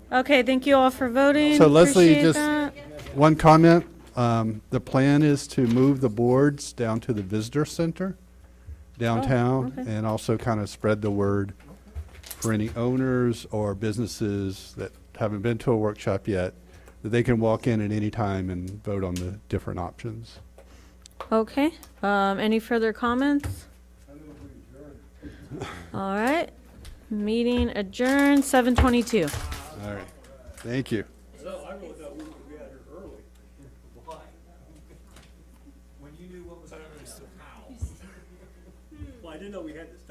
Okay, thank you all for voting. so Leslie, Appreciate just that. one comment. The plan is to move the boards down to the visitor center downtown okay. and also kind of spread the word for any owners or businesses that haven't been to a workshop yet, that they can walk in at any time and vote on the different options. Okay, any further comments? All right, meeting adjourned, 7:22. All right. Thank you. So I really thought we were gonna be out here early. Why? When you knew what was happening. Well, I didn't know we had to start.